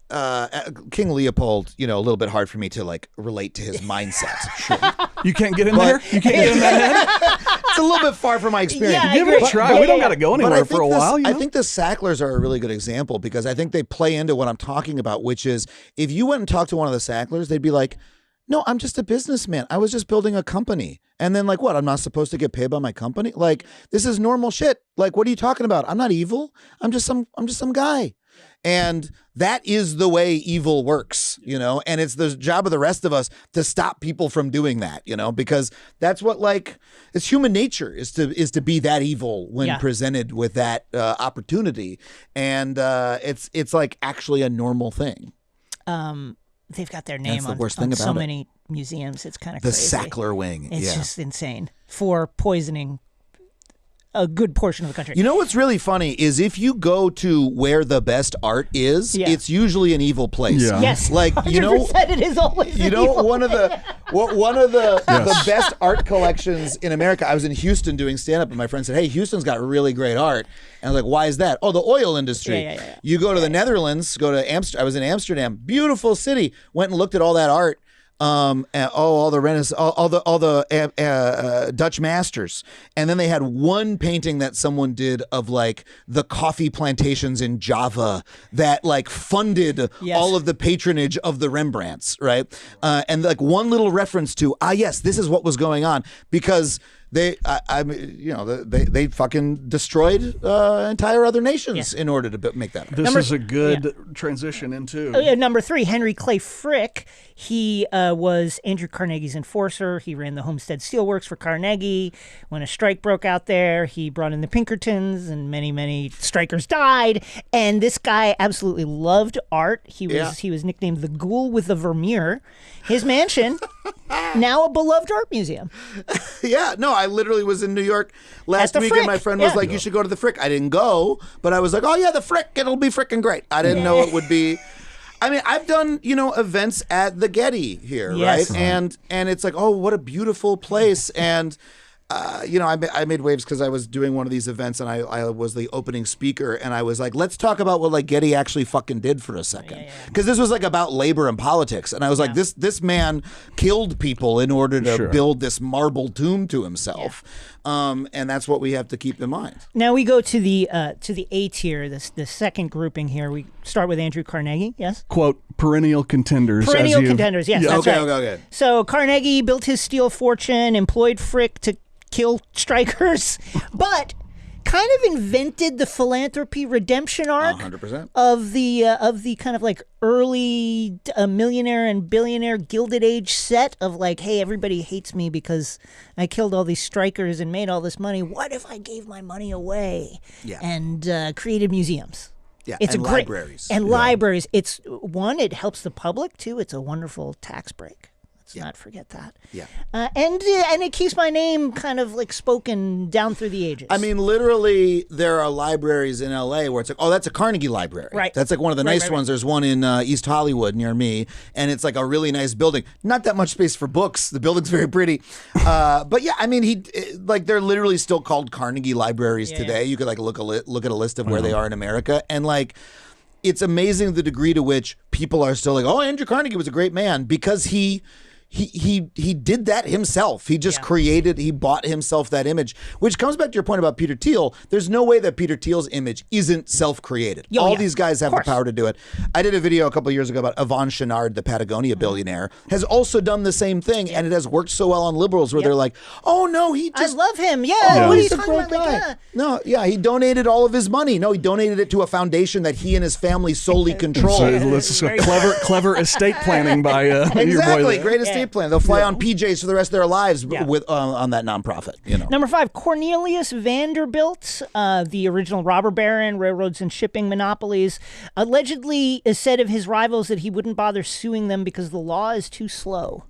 King Leopold, a little bit hard for me to relate to his mindset. Sure. You can't get in there? You can't get in that head? It's a little bit far from my experience. Yeah, Give it a try. We don't got to go anywhere for a while. I think the Sacklers are a really good example because I think they play into what I'm talking about, which is if you went and talked to one of the Sacklers, they'd be like, no, I'm just a businessman. I was just building a company. And then what? I'm not supposed to get paid by my company? This is normal shit. What are you talking about? I'm not evil. I'm just some guy. And that is the way evil works, and it's the job of the rest of us to stop people from doing that, because that's what it's human nature is to be that evil when presented with that opportunity. And it's actually a normal thing. They've got their name on about so many museums. It's kind of crazy. The Sackler Wing. It's just insane for poisoning a good portion of the country. You know what's really funny is if you go to where the best art is, it's usually an evil place. Yeah. Yes, 100% it is always an evil one of the best art collections in America. I was in Houston doing stand up, and my friend said, "Hey, Houston's got really great art." And I was like, "Why is that?" "Oh, the oil industry." Yeah. You go to the Netherlands, go to Amsterdam. I was in Amsterdam, beautiful city. Went and looked at all that art. And all the Renaissance, all the Dutch masters, and then they had one painting that someone did of the coffee plantations in Java that funded all of the patronage of the Rembrandts, right? And one little reference to yes, this is what was going on because. They fucking destroyed entire other nations in order to make that. This is a good transition into number three. Henry Clay Frick. He was Andrew Carnegie's enforcer. He ran the Homestead Steelworks for Carnegie. When a strike broke out there, he brought in the Pinkertons, and many strikers died. And this guy absolutely loved art. He was nicknamed the Ghoul with the Vermeer. His mansion, now a beloved art museum. Yeah, no, I literally was in New York last week, and my friend was like, "You should go to the Frick." I didn't go, but I was like, "Oh yeah, the Frick, it'll be frickin' great." I didn't know it would be. I mean, I've done events at the Getty here, right? And it's like, oh, what a beautiful place, and. I made waves because I was doing one of these events and I was the opening speaker and I was like, let's talk about what Getty actually fucking did for a second. Because this was about labor and politics. And I was like, this man killed people in order to build this marble tomb to himself. And that's what we have to keep in mind. Now we go to the A tier, the second grouping here. We start with Andrew Carnegie, yes? Quote, perennial contenders. Perennial contenders, yes. That's right. Okay. So Carnegie built his steel fortune, employed Frick to kill strikers, but kind of invented the philanthropy redemption arc 100%. of the kind of early millionaire and billionaire Gilded Age set of hey, everybody hates me because I killed all these strikers and made all this money. What if I gave my money away? And created museums. Yeah, it's and a great libraries. Libraries. It's one, it helps the public too. It's a wonderful tax break. Let's not forget that. Yeah. And it keeps my name kind of like spoken down through the ages. I mean, literally, there are libraries in LA where it's like, oh, that's a Carnegie library. Right. That's like one of the nice ones. There's one in East Hollywood near me, and it's like a really nice building. Not that much space for books. The building's very pretty. But yeah, I mean, they're literally still called Carnegie libraries today. You could like look at a list of where they are in America, and like, it's amazing the degree to which people are still like, oh, Andrew Carnegie was a great man, because he did that himself. He just he bought himself that image, which comes back to your point about Peter Thiel. There's no way that Peter Thiel's image isn't self-created. All these guys have the power to do it. I did a video a couple of years ago about Yvon Chouinard, the Patagonia billionaire, has also done the same thing, and it has worked so well on liberals where they're like, oh no, he just... I love him. Yeah, what are you talking about? Like, No, he donated all of his money. No, he donated it to a foundation that he and his family solely control. So this is a clever estate planning by your boy. Exactly, great estate plan. They'll fly on PJs for the rest of their lives with on that nonprofit. You know. Number 5, Cornelius Vanderbilt, the original robber baron, railroads and shipping monopolies, allegedly said of his rivals that he wouldn't bother suing them because the law is too slow.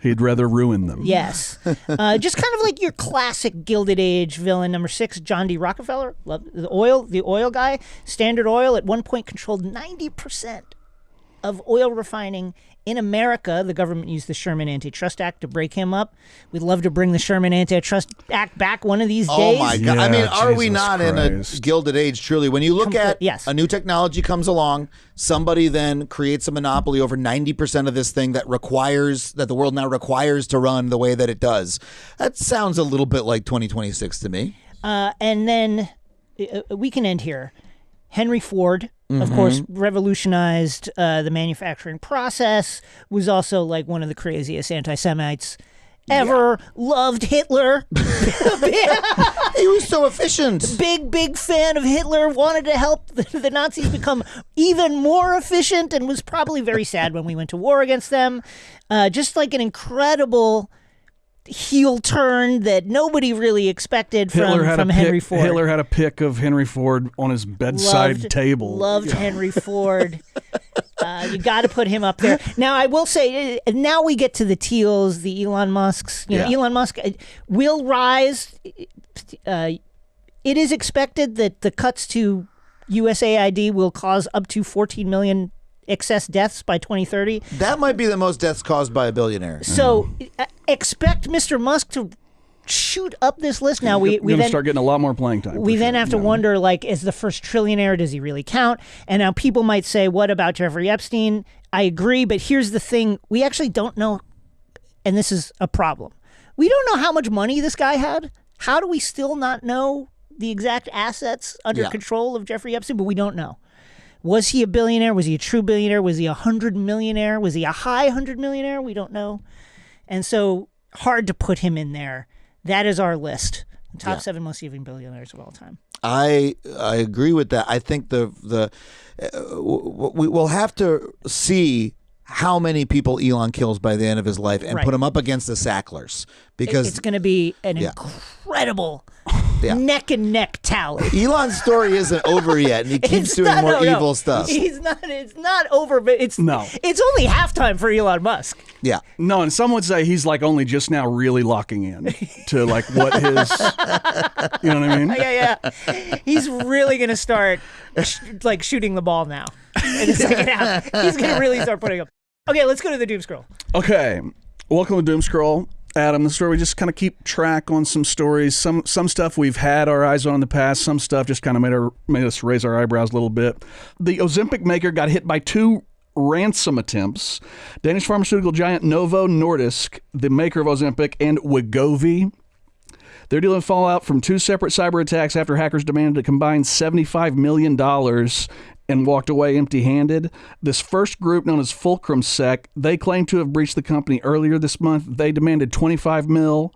He'd rather ruin them. Yes. Just kind of like your classic Gilded Age villain. Number 6, John D. Rockefeller, the oil guy. Standard Oil at one point controlled 90% of oil refining in America. The government used the Sherman Antitrust Act to break him up. We'd love to bring the Sherman Antitrust Act back one of these days. Oh my God. Yeah, I mean, are we Jesus not Christ. in a Gilded Age, truly? When you look at Yes. a new technology comes along, somebody then creates a monopoly over 90% of this thing that the world now requires to run the way that it does. That sounds a little bit like 2026 to me. And then we can end here. Henry Ford, of course, revolutionized the manufacturing process, was also like one of the craziest anti-Semites ever, loved Hitler. He was so efficient. Big fan of Hitler, wanted to help the Nazis become even more efficient, and was probably very sad when we went to war against them. Just like an incredible heel turn that nobody really expected from Henry Ford. Hitler had a pic of Henry Ford on his bedside table. Loved Henry Ford. You got to put him up there. Now, I will say, now we get to the Thiels, the Elon Musks. Elon Musk will rise. It is expected that the cuts to USAID will cause up to 14 million excess deaths by 2030. That might be the most deaths caused by a billionaire. So expect Mr. Musk to shoot up this list. Now we then then start getting a lot more playing time. We then have to wonder, like, as the first trillionaire, does he really count? And now people might say, what about Jeffrey Epstein? I agree, but here's the thing. We actually don't know, and this is a problem. We don't know how much money this guy had. How do we still not know the exact assets under control of Jeffrey Epstein? But we don't know. Was he a billionaire? Was he a true billionaire? Was he a 100 millionaire? Was he a high 100 millionaire? We don't know. And so hard to put him in there. That is our list. The top 7 most even billionaires of all time. I agree with that. I think we will have to see how many people Elon kills by the end of his life and put him up against the Sacklers, because it's going to be an incredible neck and neck tally. Elon's story isn't over yet, and he keeps doing more evil stuff. He's not. It's not over, but it's only halftime for Elon Musk. Yeah. No, and some would say he's like only just now really locking in to like what his, you know what I mean? Yeah. He's really going to start like shooting the ball now in the second half. He's going to really start putting up. Okay, let's go to the Doomscroll. Okay, welcome to Doomscroll. Adam, the story, we just kind of keep track on some stories. Some stuff we've had our eyes on in the past. Some stuff just kind of made us raise our eyebrows a little bit. The Ozempic maker got hit by 2 ransom attempts. Danish pharmaceutical giant Novo Nordisk, the maker of Ozempic, and Wegovy. They're dealing with fallout from 2 separate cyber attacks after hackers demanded a combined $75 million and walked away empty-handed. This first group, known as Fulcrum Sec, they claim to have breached the company earlier this month. They demanded $25 million.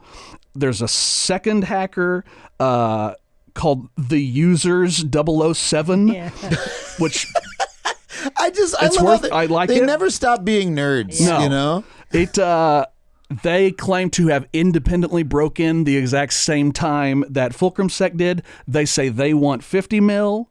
There's a second hacker called The Users 007, which I love I like they it. never stop being nerds. No. You know, They claim to have independently broke in the exact same time that Fulcrum Sec did. They say they want $50 million.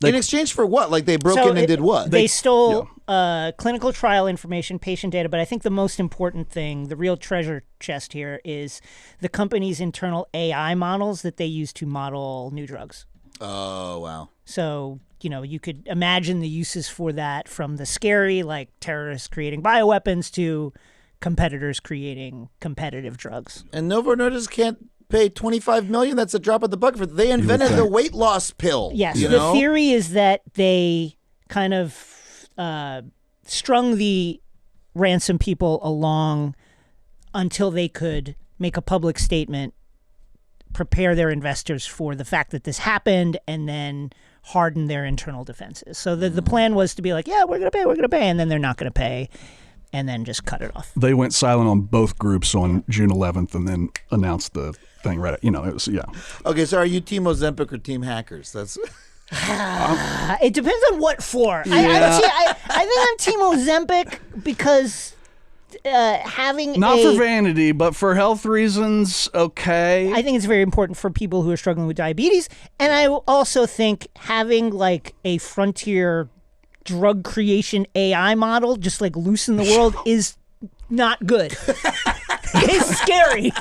in exchange for what? Like they broke in and did what? They stole clinical trial information, patient data, but I think the most important thing, the real treasure chest here, is the company's internal AI models that they use to model new drugs. Oh, wow. So, you could imagine the uses for that, from the scary, like terrorists creating bioweapons, to competitors creating competitive drugs. And Novo Nordisk can't pay $25 million. That's a drop in the bucket for. They invented the weight loss pill. Yes. The theory is that they kind of strung the ransom people along until they could make a public statement, prepare their investors for the fact that this happened, and then harden their internal defenses. So the plan was to be like, yeah, we're going to pay, and then they're not going to pay, and then just cut it off. They went silent on both groups on June 11th and then announced the thing right. It was, yeah. Okay, so are you Team Ozempic or Team Hackers? That's... It depends on what for. Yeah. I think I'm Team Ozempic because having not for vanity, but for health reasons, okay. I think it's very important for people who are struggling with diabetes. And I also think having like a frontier drug creation AI model just like loose in the world is not good. It's scary.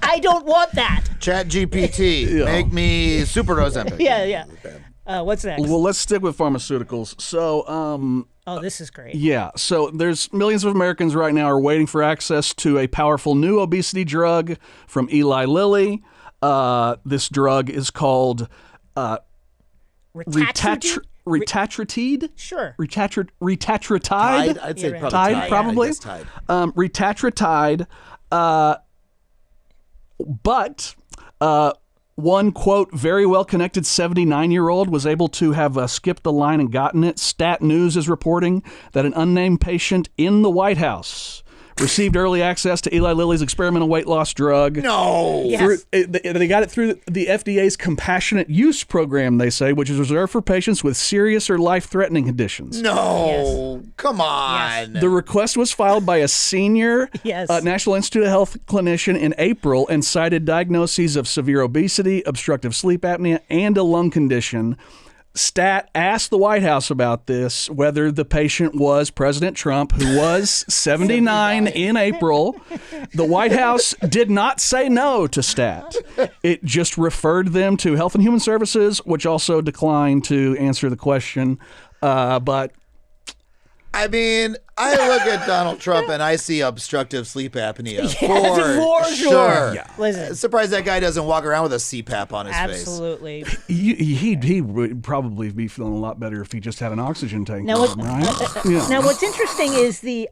I don't want that. Chat GPT, make me super Ozempic. Yeah. What's next? Well, let's stick with pharmaceuticals. So, this is great. Yeah. So there's millions of Americans right now are waiting for access to a powerful new obesity drug from Eli Lilly. This drug is called Retatrutide? Sure. Retatrutide? I'd say probably Tide, probably. Tide. Retatrutide. But one, quote, very well-connected 79-year-old was able to have skipped the line and gotten it. Stat News is reporting that an unnamed patient in the White House received early access to Eli Lilly's experimental weight loss drug. No. Yes. They got it through the FDA's compassionate use program, they say, which is reserved for patients with serious or life-threatening conditions. No. Yes. Come on. Yes. The request was filed by a senior yes. National Institute of Health clinician in April and cited diagnoses of severe obesity, obstructive sleep apnea, and a lung condition. Stat asked the White House about this, whether the patient was President Trump, who was 79 in April. The White House did not say no to Stat. It just referred them to Health and Human Services, which also declined to answer the question. But I mean, I look at Donald Trump and I see obstructive sleep apnea. For sure. Yeah. Listen, surprised that guy doesn't walk around with a CPAP on his absolutely. face. He would probably be feeling a lot better if he just had an oxygen tank. Now, right? Now what's interesting is the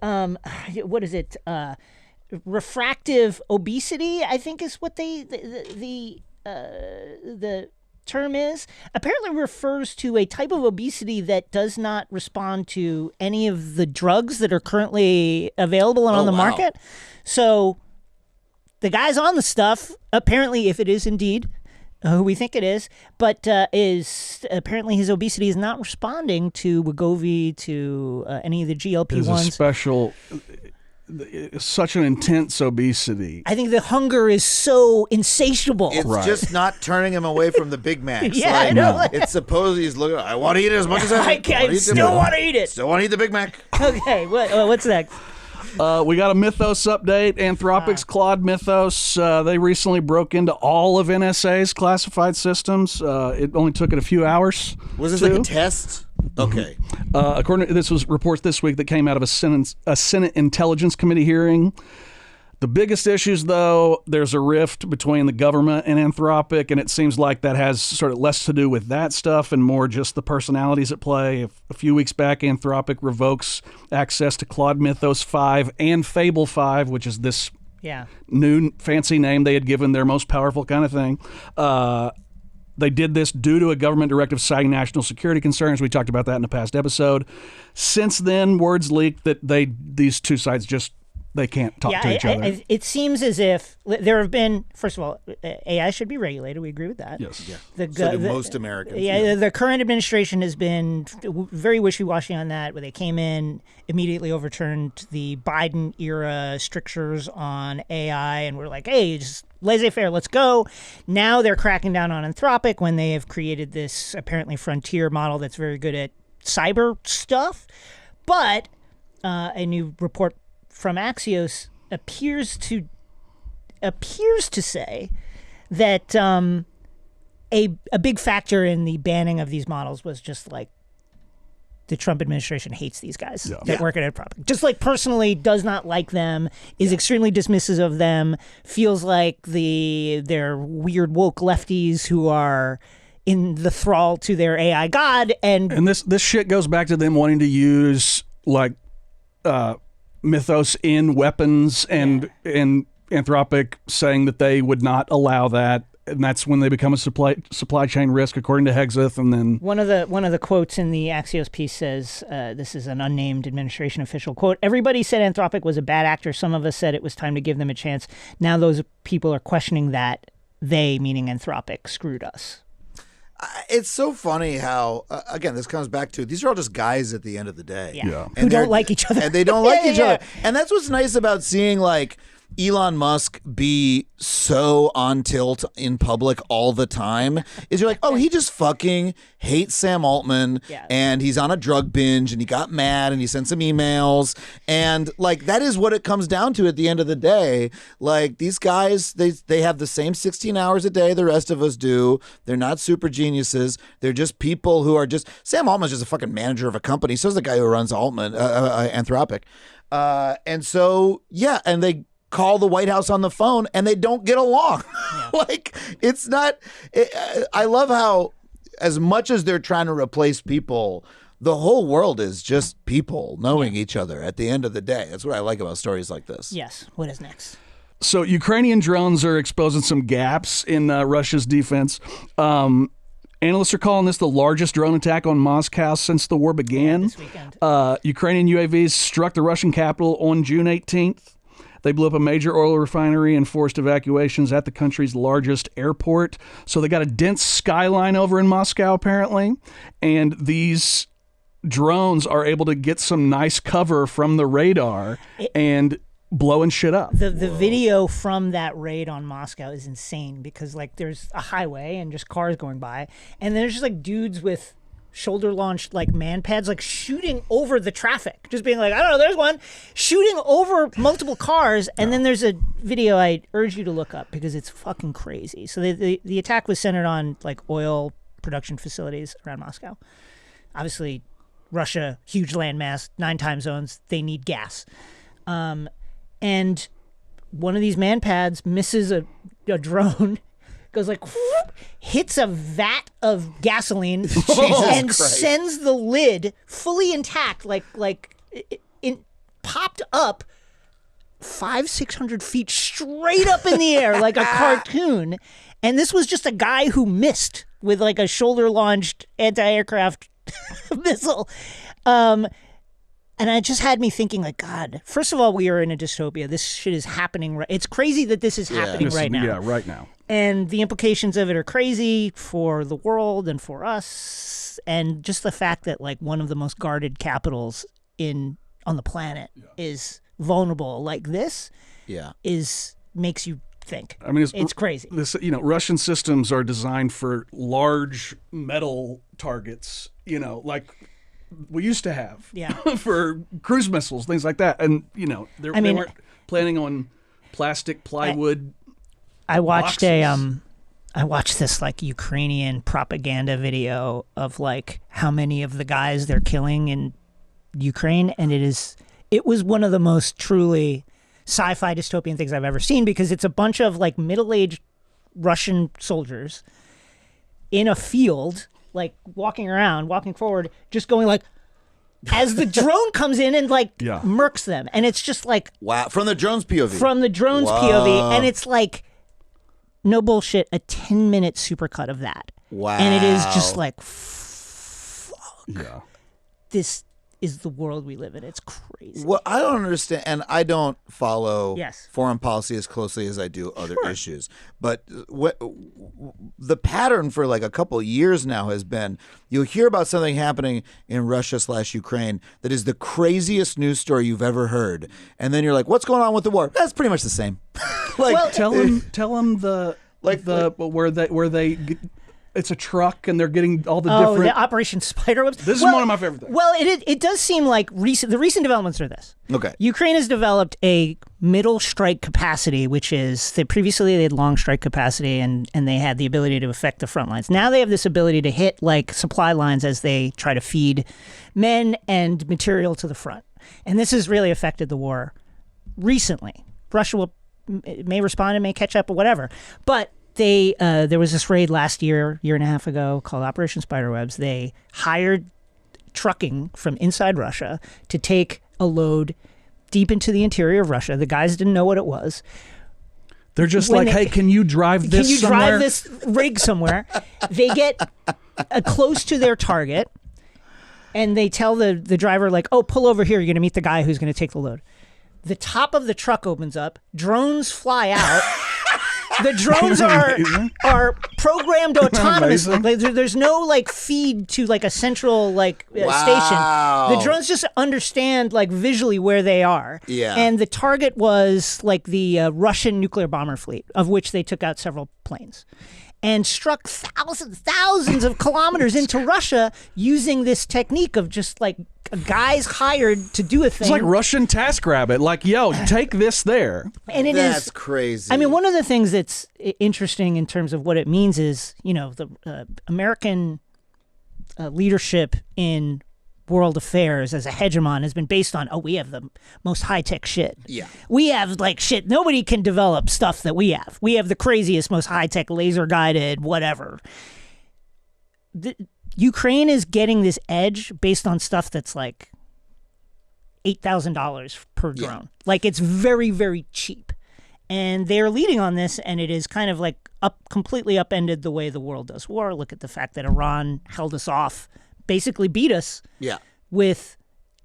what is it? Refractive obesity, I think, is what the term is. Apparently refers to a type of obesity that does not respond to any of the drugs that are currently available and on the market. So the guy's on the stuff, apparently, if it is indeed who we think it is, but is apparently his obesity is not responding to Wegovy, to any of the GLP-1s. There's a special... such an intense obesity. I think the hunger is so insatiable. It's just not turning him away from the Big Macs. Yeah, I know. It's supposed he's looking. I want to eat it as much as I can. I still want to eat it. Still want to eat the Big Mac. Okay, what's next? We got a Mythos update. Anthropic's Claude Mythos. They recently broke into all of NSA's classified systems. It only took it a few hours. Was this like a test? Okay. According to this was reports this week that came out of a Senate Intelligence Committee hearing. The biggest issues, though, there's a rift between the government and Anthropic, and it seems like that has sort of less to do with that stuff and more just the personalities at play. A few weeks back, Anthropic revokes access to Claude Mythos 5 and Fable 5, which is this new fancy name they had given their most powerful kind of thing. They did this due to a government directive citing national security concerns. We talked about that in a past episode. Since then, words leaked that these two sides just they can't talk to each other. It seems as if there have been, first of all, AI should be regulated. We agree with that. Yes. Yeah. So do most Americans. Yeah, the current administration has been very wishy-washy on that, where they came in, immediately overturned the Biden-era strictures on AI, and we're like, hey, just laissez-faire, let's go. Now they're cracking down on Anthropic when they have created this apparently frontier model that's very good at cyber stuff. But a new report from Axios appears to say that a big factor in the banning of these models was just like the Trump administration hates these guys that work at Anthropic. Just like personally does not like them, is extremely dismissive of them, feels like they're weird woke lefties who are in the thrall to their AI god. And this shit goes back to them wanting to use like Mythos in weapons and Anthropic saying that they would not allow that. And that's when they become a supply chain risk, according to Hegseth. And then one of the quotes in the Axios piece says, "This is an unnamed administration official quote. Everybody said Anthropic was a bad actor. Some of us said it was time to give them a chance. Now those people are questioning that they, meaning Anthropic, screwed us." It's so funny how again this comes back to these are all just guys at the end of the day, who don't like each other, and they don't like each other, and that's what's nice about seeing like Elon Musk be so on tilt in public all the time is you're like, oh, he just fucking hates Sam Altman and he's on a drug binge and he got mad and he sent some emails and like that is what it comes down to at the end of the day. Like these guys, they have the same 16 hours a day the rest of us do. They're not super geniuses. They're just people who are just Sam Altman's just a fucking manager of a company. So's the guy who runs Anthropic. And so, and they call the White House on the phone and they don't get along. Like it's not, I love how as much as they're trying to replace people, the whole world is just people knowing each other at the end of the day. That's what I like about stories like this. Yes. What is next? So Ukrainian drones are exposing some gaps in Russia's defense. Analysts are calling this the largest drone attack on Moscow since the war began. This weekend. Ukrainian UAVs struck the Russian capital on June 18th. They blew up a major oil refinery and forced evacuations at the country's largest airport. So they got a dense skyline over in Moscow, apparently. And these drones are able to get some nice cover from the radar and blowing shit up. The video from that raid on Moscow is insane because like there's a highway and just cars going by. And there's just like dudes with shoulder launched like man pads like shooting over the traffic, just being like, I don't know, there's one shooting over multiple cars. And then there's a video I urge you to look up because it's fucking crazy. So the attack was centered on like oil production facilities around Moscow. Obviously Russia, huge landmass, 9 time zones, they need gas. And one of these man pads misses a drone, goes like, whoop, hits a vat of gasoline and sends the lid fully intact, like it popped up 500-600 feet straight up in the air like a cartoon. And this was just a guy who missed with like a shoulder-launched anti-aircraft missile. And it just had me thinking, like, God, first of all, we are in a dystopia. This shit is happening. It's crazy that this is happening right now. Yeah, right now. And the implications of it are crazy for the world and for us. And just the fact that, like, one of the most guarded capitals on the planet is vulnerable like this makes you think. I mean, it's crazy. Russian systems are designed for large metal targets, like we used to have for cruise missiles, things like that. And, they weren't planning on plastic, plywood. I watched this like Ukrainian propaganda video of like how many of the guys they're killing in Ukraine. And it was one of the most truly sci-fi dystopian things I've ever seen because it's a bunch of like middle-aged Russian soldiers in a field, like walking forward, just going like, as the drone comes in and like murks them. And it's just like, wow, from the drone's POV. POV. And it's like, no bullshit, a 10-minute supercut of that. Wow. And it is just like, fuck. Yeah. This is the world we live in. It's crazy. Well, I don't understand, and I don't follow foreign policy as closely as I do other issues. But the pattern for like a couple of years now has been you'll hear about something happening in Russia/Ukraine that is the craziest news story you've ever heard, and then you're like, "What's going on with the war?" That's pretty much the same. Like, tell them where they it's a truck and they're getting all the different... the Operation Spiderwebs. This is one of my favorite things. Well, it does seem like the recent developments are this. Okay. Ukraine has developed a middle strike capacity, which is previously they had long strike capacity and they had the ability to affect the front lines. Now they have this ability to hit like supply lines as they try to feed men and material to the front. And this has really affected the war recently. Russia may respond and may catch up or whatever. But there was this raid last year and a half ago called Operation Spiderwebs. They hired trucking from inside Russia to take a load deep into the interior of Russia. The guys didn't know what it was. They're just hey, can you drive this somewhere? Drive this rig somewhere? They get close to their target, and they tell the driver, like, oh, pull over here. You're going to meet the guy who's going to take the load. The top of the truck opens up. Drones fly out. The drones are programmed autonomously. Like, there's no like feed to like a central station. The drones just understand like visually where they are. Yeah. And the target was like the Russian nuclear bomber fleet, of which they took out several planes, and struck thousands of kilometers into Russia using this technique of just like guys hired to do a thing. It's like Russian TaskRabbit. Like, yo, take this there. And that's crazy. I mean, one of the things that's interesting in terms of what it means is, the American leadership in world affairs as a hegemon has been based on, we have the most high-tech shit. Yeah. We have like shit. Nobody can develop stuff that we have. We have the craziest, most high-tech laser-guided whatever. Ukraine is getting this edge based on stuff that's like $8,000 per drone. Yeah. Like, it's very, very cheap. And they're leading on this, and it is kind of like completely upended the way the world does war. Look at the fact that Iran held us off, basically beat us with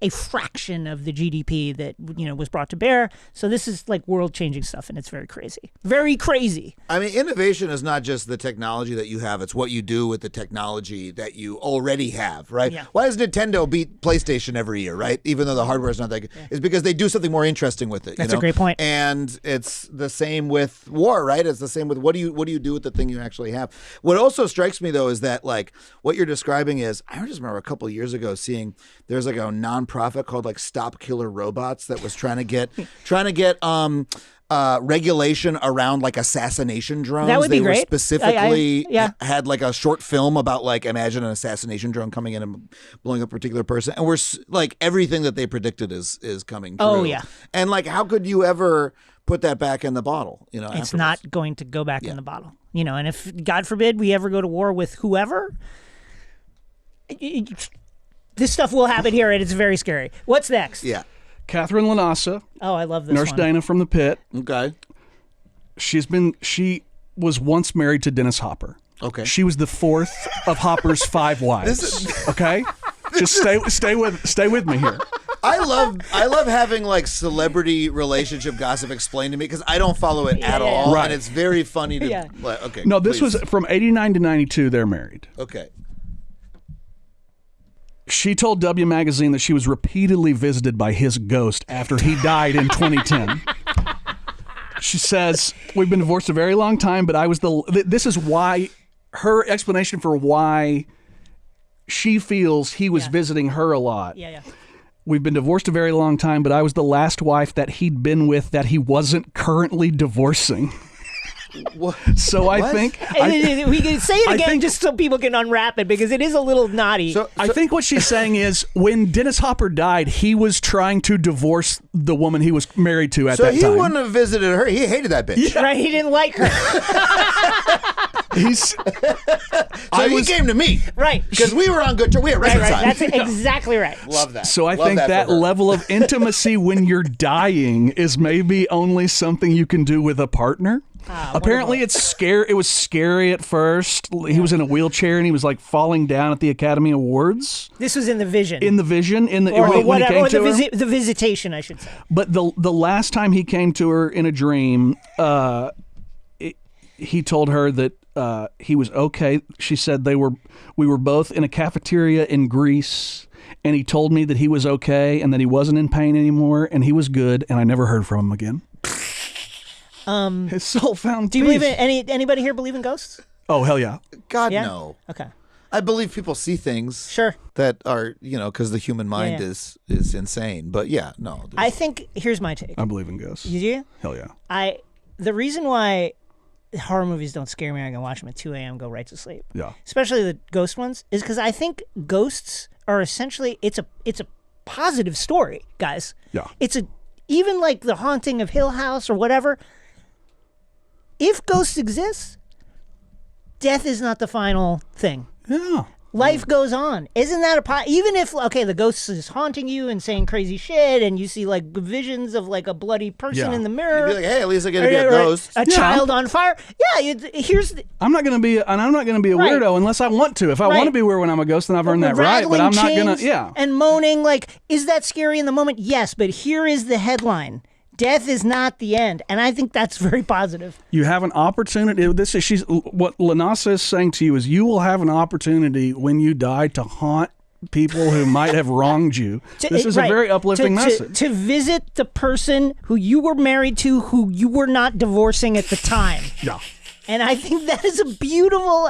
a fraction of the GDP that was brought to bear. So this is like world-changing stuff, and it's very crazy. Very crazy. I mean, innovation is not just the technology that you have. It's what you do with the technology that you already have, right? Yeah. Why does Nintendo beat PlayStation every year, right? Even though the hardware is not that good. Yeah. It's because they do something more interesting with it. That's a great point. And it's the same with war, right? It's the same with what do you do with the thing you actually have? What also strikes me, though, is that like what you're describing is, I just remember a couple of years ago seeing there's like a nonprofit called like Stop Killer Robots that was trying to get regulation around like assassination drones. That would be great. They were specifically had like a short film about like, imagine an assassination drone coming in and blowing up a particular person, and we're like everything that they predicted is coming true. Oh yeah. And like, how could you ever put that back in the bottle? It's afterwards. Not going to go back in the bottle. And if God forbid we ever go to war with whoever, this stuff will happen here, and it's very scary. What's next? Yeah. Catherine Lanasa. Oh, I love this Nurse one. Dana from the pit. Okay. She was once married to Dennis Hopper. Okay. She was the fourth of Hopper's 5 wives. Okay? Just stay with me here. I love having like celebrity relationship gossip explained to me because I don't follow it at all. Right. And it's very funny to okay. No, this was from 89 to 92 they're married. Okay. She told W Magazine that she was repeatedly visited by his ghost after he died in 2010. She says, we've been divorced a very long time, but I was this is why, her explanation for why she feels he was visiting her a lot. Yeah. We've been divorced a very long time, but I was the last wife that he'd been with that he wasn't currently divorcing. What? So I think we can say it again just so people can unwrap it, because it is a little naughty. So I think what she's saying is when Dennis Hopper died, he was trying to divorce the woman he was married to at that time. So he wouldn't have visited her. He hated that bitch. Yeah. Right? He didn't like her. He came to me. Right. Because we were on good terms. We had reconciled. Right. That's exactly right. Love that. So I think that level of intimacy when you're dying is maybe only something you can do with a partner. Apparently it's scary. It was scary at first. He was in a wheelchair and he was like falling down at the Academy Awards. This was in the Vision. When he came to her. The Visitation, I should say. But the last time he came to her in a dream, he told her that he was okay. She said we were both in a cafeteria in Greece, and he told me that he was okay and that he wasn't in pain anymore and he was good, and I never heard from him again. His soul found peace. Do you peace. believe in anybody here believe in ghosts? Oh, hell yeah. God, Yeah? no. Okay. I believe people see things Sure. that are, because the human mind Yeah. is insane. But yeah, no. I think, here's my take. I believe in ghosts. You do? Hell yeah. The reason why horror movies don't scare me, I can watch them at 2 a.m. go right to sleep. Yeah. Especially the ghost ones, is because I think ghosts are essentially, it's a positive story, guys. Yeah. Even like the haunting of Hill House or whatever, if ghosts exist, death is not the final thing. Yeah. Life goes on. Isn't that even if, the ghost is haunting you and saying crazy shit and you see like visions of like a bloody person in the mirror. You'd be like, hey, at least I get to be a ghost. A child on fire. Yeah, I'm not going to be a weirdo unless I want to. If I want to be weird when I'm a ghost, then I've earned that right, but I'm not going to, And moaning, like, is that scary in the moment? Yes, but here is the headline. Death is not the end, and I think that's very positive. You have an opportunity. What Lanasa is saying to you is you will have an opportunity when you die to haunt people who might have wronged you. This is a very uplifting message. To visit the person who you were married to, who you were not divorcing at the time. Yeah. And I think that's a beautiful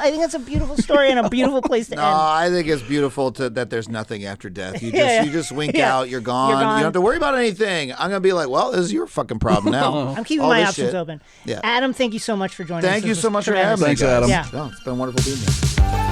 story and a beautiful place to end. I think it's beautiful that there's nothing after death. You just wink out, you're gone. You don't have to worry about anything. I'm going to be like, well, this is your fucking problem now. I'm keeping my options open. Yeah. Adam, thank you so much for joining us. Thank you so much for having me. Thanks, Adam. Yeah. Oh, it's been wonderful being here.